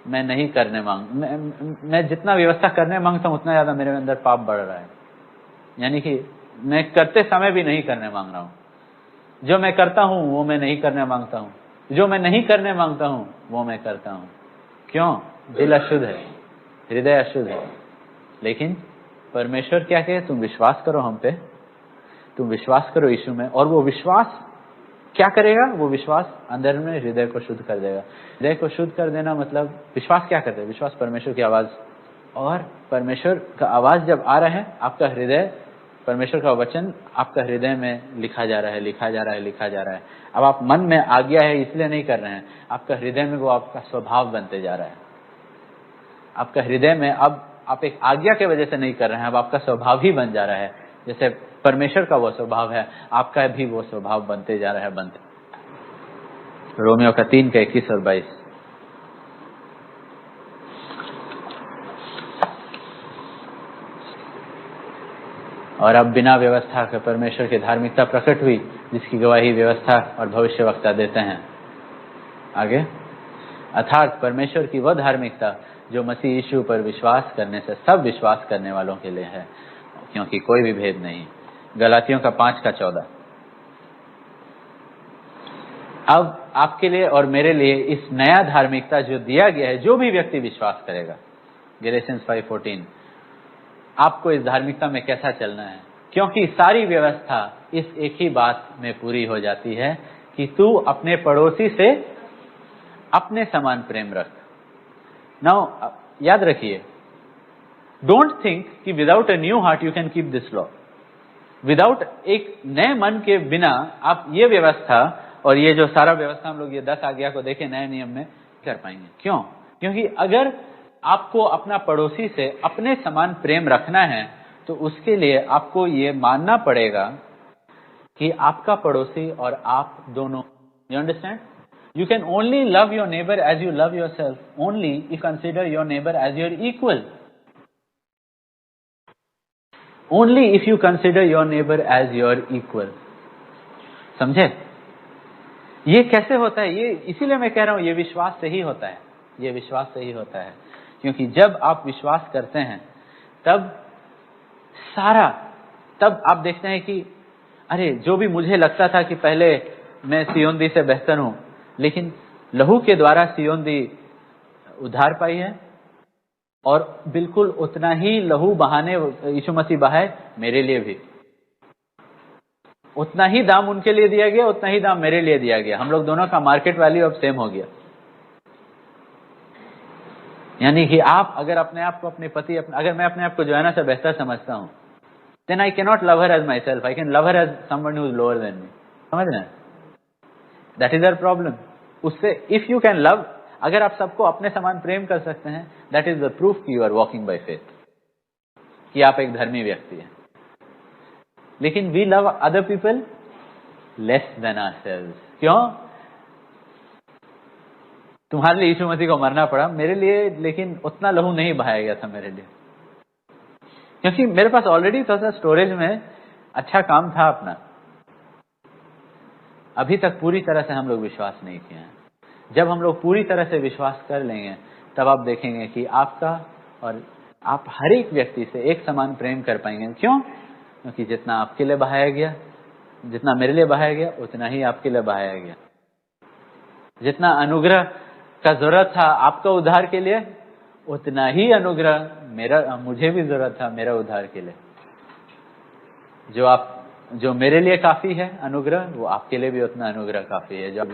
मैं नहीं करने मैं जितना व्यवस्था करने मांगता हूं उतना ज्यादा मेरे अंदर पाप बढ़ रहा है। यानी कि मैं करते समय भी नहीं करने मांग रहा हूं। जो मैं करता हूं वो मैं नहीं करने मांगता हूं, जो मैं नहीं करने मांगता हूं वो मैं करता हूं। क्यों? दिल अशुद्ध है, हृदय अशुद्ध है। लेकिन परमेश्वर क्या कहे? तुम विश्वास करो हम पे, तुम विश्वास करो यीशु में, और वो विश्वास क्या करेगा? वो विश्वास अंदर में हृदय को शुद्ध कर देगा। हृदय को शुद्ध कर देना मतलब विश्वास क्या करते हैं? विश्वास परमेश्वर की आवाज, और परमेश्वर का आवाज जब आ रहा है आपका हृदय परमेश्वर का वचन आपका हृदय में लिखा जा रहा है, लिखा जा रहा है, लिखा जा रहा है। अब आप मन में आज्ञा है इसलिए नहीं कर रहे हैं, आपका हृदय में वो आपका स्वभाव बनते जा रहा है। आपका हृदय में अब आप एक आज्ञा के वजह से नहीं कर रहे हैं, अब आपका स्वभाव ही बन जा रहा है। जैसे परमेश्वर का वो स्वभाव है, आपका भी वो स्वभाव बनते जा रहा है, बनते। रोमियो का 3 का 21 और 22। और अब बिना व्यवस्था के परमेश्वर की धार्मिकता प्रकट हुई, जिसकी गवाही व्यवस्था और भविष्यवक्ता देते हैं। आगे, अर्थात परमेश्वर की वह धार्मिकता जो मसीह यीशु पर विश्वास करने से सब विश्वास करने वालों के लिए है, क्योंकि कोई भी भेद नहीं। गलातियों का 5 का 14। अब आपके लिए और मेरे लिए इस नया धार्मिकता जो दिया गया है, जो भी व्यक्ति विश्वास करेगा, गैलेशियंस 5:14, आपको इस धार्मिकता में कैसा चलना है, क्योंकि सारी व्यवस्था इस एक ही बात में पूरी हो जाती है कि तू अपने पड़ोसी से अपने समान प्रेम रख। नाउ याद रखिए, डोंट थिंक कि without a new heart you can keep this law. Without एक नए मन के बिना आप ये व्यवस्था और ये जो सारा व्यवस्था हम लोग ये 10 आज्ञा को देखें नए नियम में कर पाएंगे। क्यों? क्योंकि अगर आपको अपना पड़ोसी से अपने समान प्रेम रखना है तो उसके लिए आपको ये मानना पड़ेगा कि आपका पड़ोसी और आप दोनों, you understand? You can only love your neighbor as you love yourself, only if you consider your neighbor as your equal. Only if you consider your neighbor as your equal. समझे? ये कैसे होता है? ये इसीलिए मैं कह रहा हूं ये विश्वास से ही होता है। ये विश्वास से ही होता है, क्योंकि जब आप विश्वास करते हैं तब आप देखते हैं कि अरे, जो भी मुझे लगता था कि पहले मैं सियोंदी से बेहतर हूं, लेकिन लहू के द्वारा सियोंदी उद्धार पाई है, और बिल्कुल उतना ही लहू बहाने यीशु मसीह बहाए मेरे लिए भी। उतना ही दाम उनके लिए दिया गया, उतना ही दाम मेरे लिए दिया गया। हम लोग दोनों का मार्केट वैल्यू अब सेम हो गया। यानी कि आप अगर अपने आप को अपने पति अगर मैं अपने आप को जोआना से बेहतर समझता हूं, then I cannot love her as myself. I can love her as someone who is lower than me. समझ रहे हैं? That is our problem. उससे if you can love, अगर आप सबको अपने समान प्रेम कर सकते हैं, that is the proof कि you are walking by faith, कि आप एक धर्मी व्यक्ति हैं। लेकिन we love other people less than ourselves. क्यों? तुम्हारे लिए यीशु मसीह को मरना पड़ा, मेरे लिए लेकिन उतना लहू नहीं बहाया गया था मेरे लिए, क्योंकि मेरे पास ऑलरेडी थोड़ा सा स्टोरेज में अच्छा काम था अपना। अभी तक पूरी तरह से हम लोग विश्वास नहीं किए हैं। जब हम लोग पूरी तरह से विश्वास कर लेंगे तब आप देखेंगे कि आपका और आप हर एक व्यक्ति से एक समान प्रेम कर पाएंगे। क्यों? क्योंकि जितना आपके लिए बहाया गया, जितना मेरे लिए बहाया गया, उतना ही आपके लिए बहाया गया। जितना अनुग्रह का जरूरत था आपका उद्धार के लिए, उतना ही अनुग्रह मुझे भी जरूरत था मेरा उद्धार के लिए। जो मेरे लिए काफी है अनुग्रह, वो आपके लिए भी उतना अनुग्रह काफी है। जो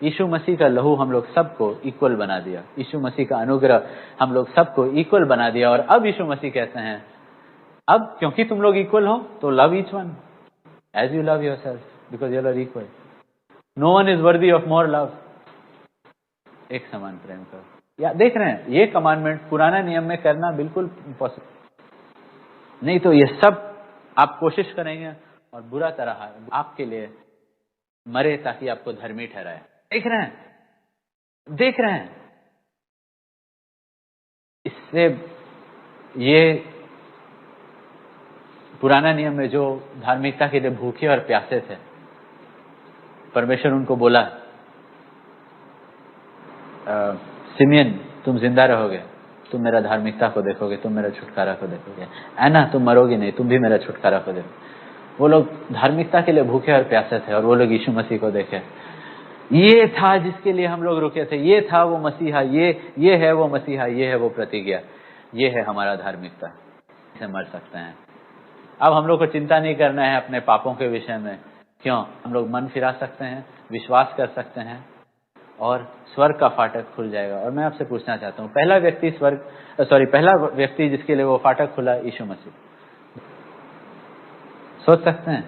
यीशु मसीह का लहू हम लोग सबको इक्वल बना दिया, यीशु मसीह का अनुग्रह हम लोग सबको इक्वल बना दिया। और अब यीशु मसीह कहते हैं, अब क्योंकि तुम लोग इक्वल हो तो love each one as you love yourself, because you are equal. No one is worthy of more love. एक समान प्रेम करो। या देख रहे हैं, ये कमांडमेंट पुराना नियम में करना बिल्कुल इम्पॉसिबल नहीं। तो ये सब आप कोशिश करेंगे और बुरा तरह आपके लिए मरे ताकि आपको धर्मी ठहराए। देख रहे हैं इससे ये पुराना नियम में जो धार्मिकता के लिए भूखे और प्यासे थे, परमेश्वर उनको बोला, सिमियन तुम जिंदा रहोगे, तुम मेरा धार्मिकता को देखोगे, तुम मेरा छुटकारा को देखोगे। ऐना तुम मरोगे नहीं, तुम भी मेरा छुटकारा को देखोगे। वो लोग धार्मिकता के लिए भूखे और प्यासे थे और वो लोग यीशु मसीह को देखे। ये था जिसके लिए हम लोग रुके थे, ये था वो मसीहा, ये है वो मसीहा, ये है वो प्रतिज्ञा, ये है हमारा धार्मिकता। इसे मर सकते हैं। अब हम लोग को चिंता नहीं करना है अपने पापों के विषय में। क्यों? हम लोग मन फिरा सकते हैं, विश्वास कर सकते हैं और स्वर्ग का फाटक खुल जाएगा। और मैं आपसे पूछना चाहता हूँ, पहला व्यक्ति जिसके लिए वो फाटक खुला, यीशु मसीह। सोच सकते हैं?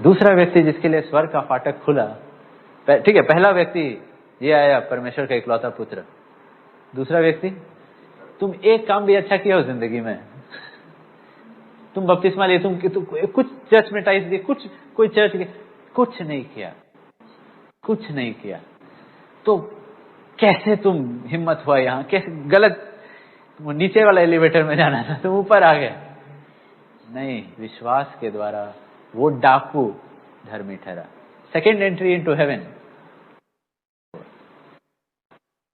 दूसरा व्यक्ति जिसके लिए स्वर्ग का फाटक खुला, ठीक है, पहला व्यक्ति ये आया, परमेश्वर का इकलौता पुत्र। दूसरा व्यक्ति, तुम एक काम भी अच्छा किया हो जिंदगी में, तुम बपतिस्मा लिए, तुम कुछ चर्च में टाइस दिए, कोई चर्च, कुछ नहीं किया, कुछ नहीं किया, तो कैसे तुम हिम्मत हुआ यहाँ, कैसे गलत, वो नीचे वाला एलिवेटर में जाना था, तुम ऊपर आ गए? नहीं, विश्वास के द्वारा वो डाकू धर्मी ठहरा। Second entry into haven.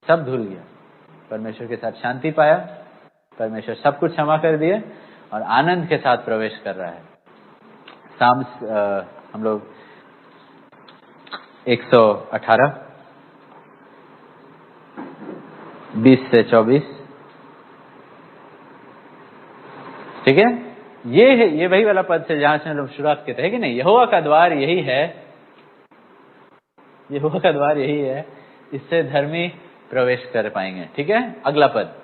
सब धुल गया, परमेश्वर के साथ शांति पाया, परमेश्वर सब कुछ क्षमा कर दिए और आनंद के साथ प्रवेश कर रहा है। साम्स हम लोग 118 20 से 24, ठीक है, ये वही वाला पद से जहां से हम लोग शुरुआत करते हैं कि नहीं, यहोवा का द्वार यही है, यहोवा का द्वार यही है, इससे धर्मी प्रवेश कर पाएंगे। ठीक है, अगला पद,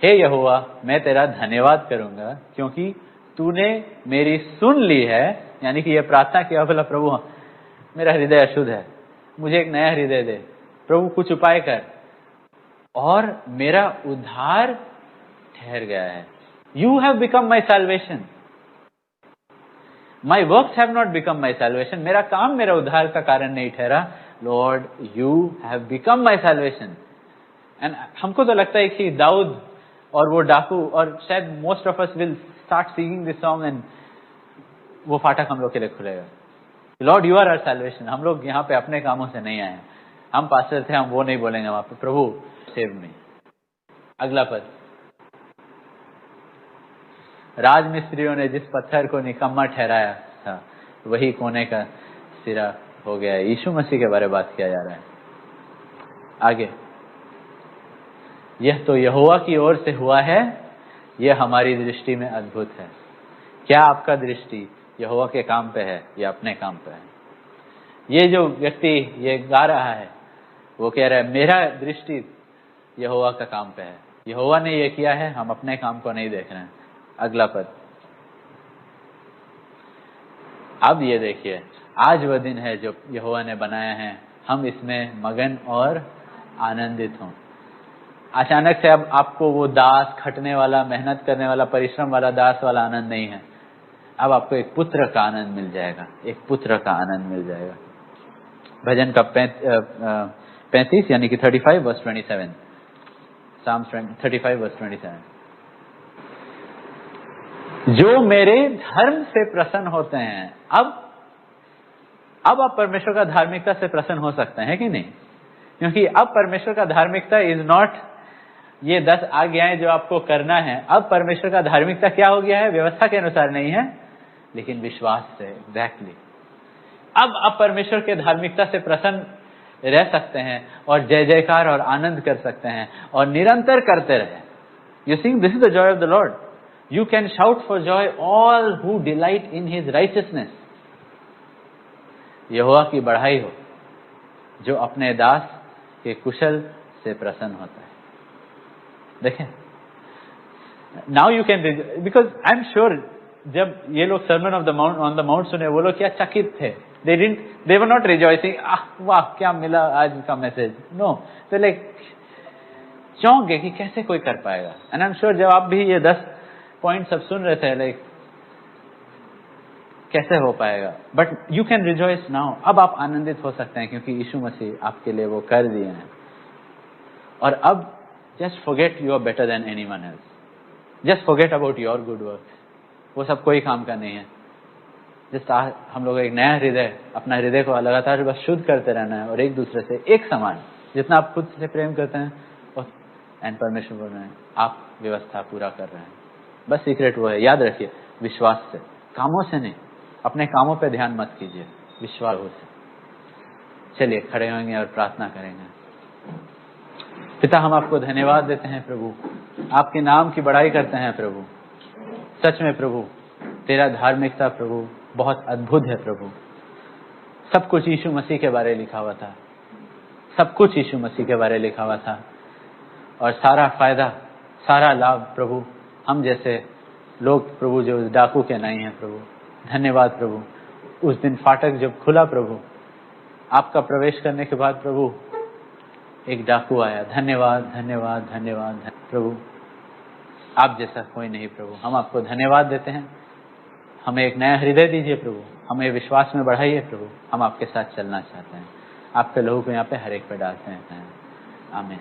हे यहोवा मैं तेरा धन्यवाद करूंगा क्योंकि तूने मेरी सुन ली है। यानी कि यह प्रार्थना किया, बोला प्रभु मेरा हृदय अशुद्ध है, मुझे एक नया हृदय दे, प्रभु कुछ उपाय कर, और मेरा उद्धार ठहर गया है। You have become my salvation, my works have not become my salvation. मेरा काम मेरा उद्धार का कारण नहीं ठहरा, Lord you have become my salvation. And हमको तो लगता है कि दाऊद और वो डाकू, और शायद most of us will start singing this song and वो फाटक हम लोग के लिए खुलेगा। Lord you are our salvation. हम लोग यहाँ पे अपने कामों से नहीं आए, हम पास्टर थे, हम वो नहीं बोलेंगे वहां पे, प्रभु सेव मी। अगला पद, राजमिस्त्रियों ने जिस पत्थर को निकम्मा ठहराया था वही कोने का सिरा हो गया है। यीशु मसीह के बारे में बात किया जा रहा है। आगे, यह तो यहोवा की ओर से हुआ है, यह हमारी दृष्टि में अद्भुत है। क्या आपका दृष्टि यहोवा के काम पे है या अपने काम पे है? ये जो व्यक्ति ये गा रहा है वो कह रहा है मेरा दृष्टि यहोवा का काम पे है, यहोवा ने ये किया है, हम अपने काम को नहीं देख रहे हैं। अगला पद, अब ये देखिए, आज वह दिन है जो यहोवा ने बनाया है, हम इसमें मगन और आनंदित हों। अचानक से अब आपको वो दास, खटने वाला, मेहनत करने वाला, परिश्रम वाला दास वाला आनंद नहीं है। अब आपको एक पुत्र का आनंद मिल जाएगा, एक पुत्र का आनंद मिल जाएगा। भजन का 35 यानी कि 35 वर्स 27, Psalms 35 वर्स 27, जो मेरे धर्म से प्रसन्न होते हैं। अब आप परमेश्वर का धार्मिकता से प्रसन्न हो सकते हैं कि नहीं? क्योंकि अब परमेश्वर का धार्मिकता इज नॉट ये 10 आज्ञाएं जो आपको करना है। अब परमेश्वर का धार्मिकता क्या हो गया है? व्यवस्था के अनुसार नहीं है, लेकिन विश्वास से। एग्जैक्टली, अब आप परमेश्वर के धार्मिकता से प्रसन्न रह सकते हैं और जय जयकार और आनंद कर सकते हैं और निरंतर करते रहे। You sing this is the joy of the Lord, you can shout for joy all who delight in his righteousness. Yahova की बढ़ाई हो जो अपने दास के कुशल से प्रसन्न होता है। देखें, now you can, because I am sure जब ये लोग sermon of the mount on the mount सुने, वो लोग क्या चकित थे। they were not rejoicing, वाह क्या मिला आज का मैसेज। नो, तो लाइक चौंक गए कि कैसे कोई कर पाएगा। एंड आई एम श्योर जब आप भी ये 10 पॉइंट सब सुन रहे थे, लाइक कैसे हो पाएगा। But you can rejoice now. अब आप आनंदित हो सकते हैं क्योंकि यीशु मसीह आपके लिए वो कर दिए हैं। और अब just forget you are better than anyone else, just forget about your good work. वो सब कोई काम का नहीं है। जस्ट हम लोग एक नया हृदय, अपना हृदय को लगातार बस शुद्ध करते रहना है और एक दूसरे से एक समान, जितना आप खुद से प्रेम करते हैं एंड परमेश्वर बोल रहे हैं, आप व्यवस्था पूरा कर रहे हैं। बस सीक्रेट वो है, याद रखिए, विश्वास से, कामों से नहीं। अपने कामों पे ध्यान मत कीजिए, विश्वास से। चलिए खड़े होंगे और प्रार्थना करेंगे। पिता, हम आपको धन्यवाद देते हैं प्रभु, आपके नाम की बड़ाई करते हैं प्रभु। सच में प्रभु, तेरा धार्मिकता प्रभु बहुत अद्भुत है प्रभु। सब कुछ यीशु मसीह के बारे लिखा हुआ था, सब कुछ यीशु मसीह के बारे लिखा हुआ था। और सारा फायदा, सारा लाभ प्रभु हम जैसे लोग प्रभु जो डाकू के नहीं हैं प्रभु, धन्यवाद प्रभु। उस दिन फाटक जब खुला प्रभु, आपका प्रवेश करने के बाद प्रभु एक डाकू आया। धन्यवाद धन्यवाद धन्यवाद प्रभु, आप जैसा कोई नहीं प्रभु। हम आपको धन्यवाद देते हैं। हमें एक नया हृदय दीजिए प्रभु, हमें विश्वास में बढ़ाइए प्रभु। हम आपके साथ चलना चाहते हैं। आपके लहू को यहाँ पे हर एक पे डालते हैं। आमीन।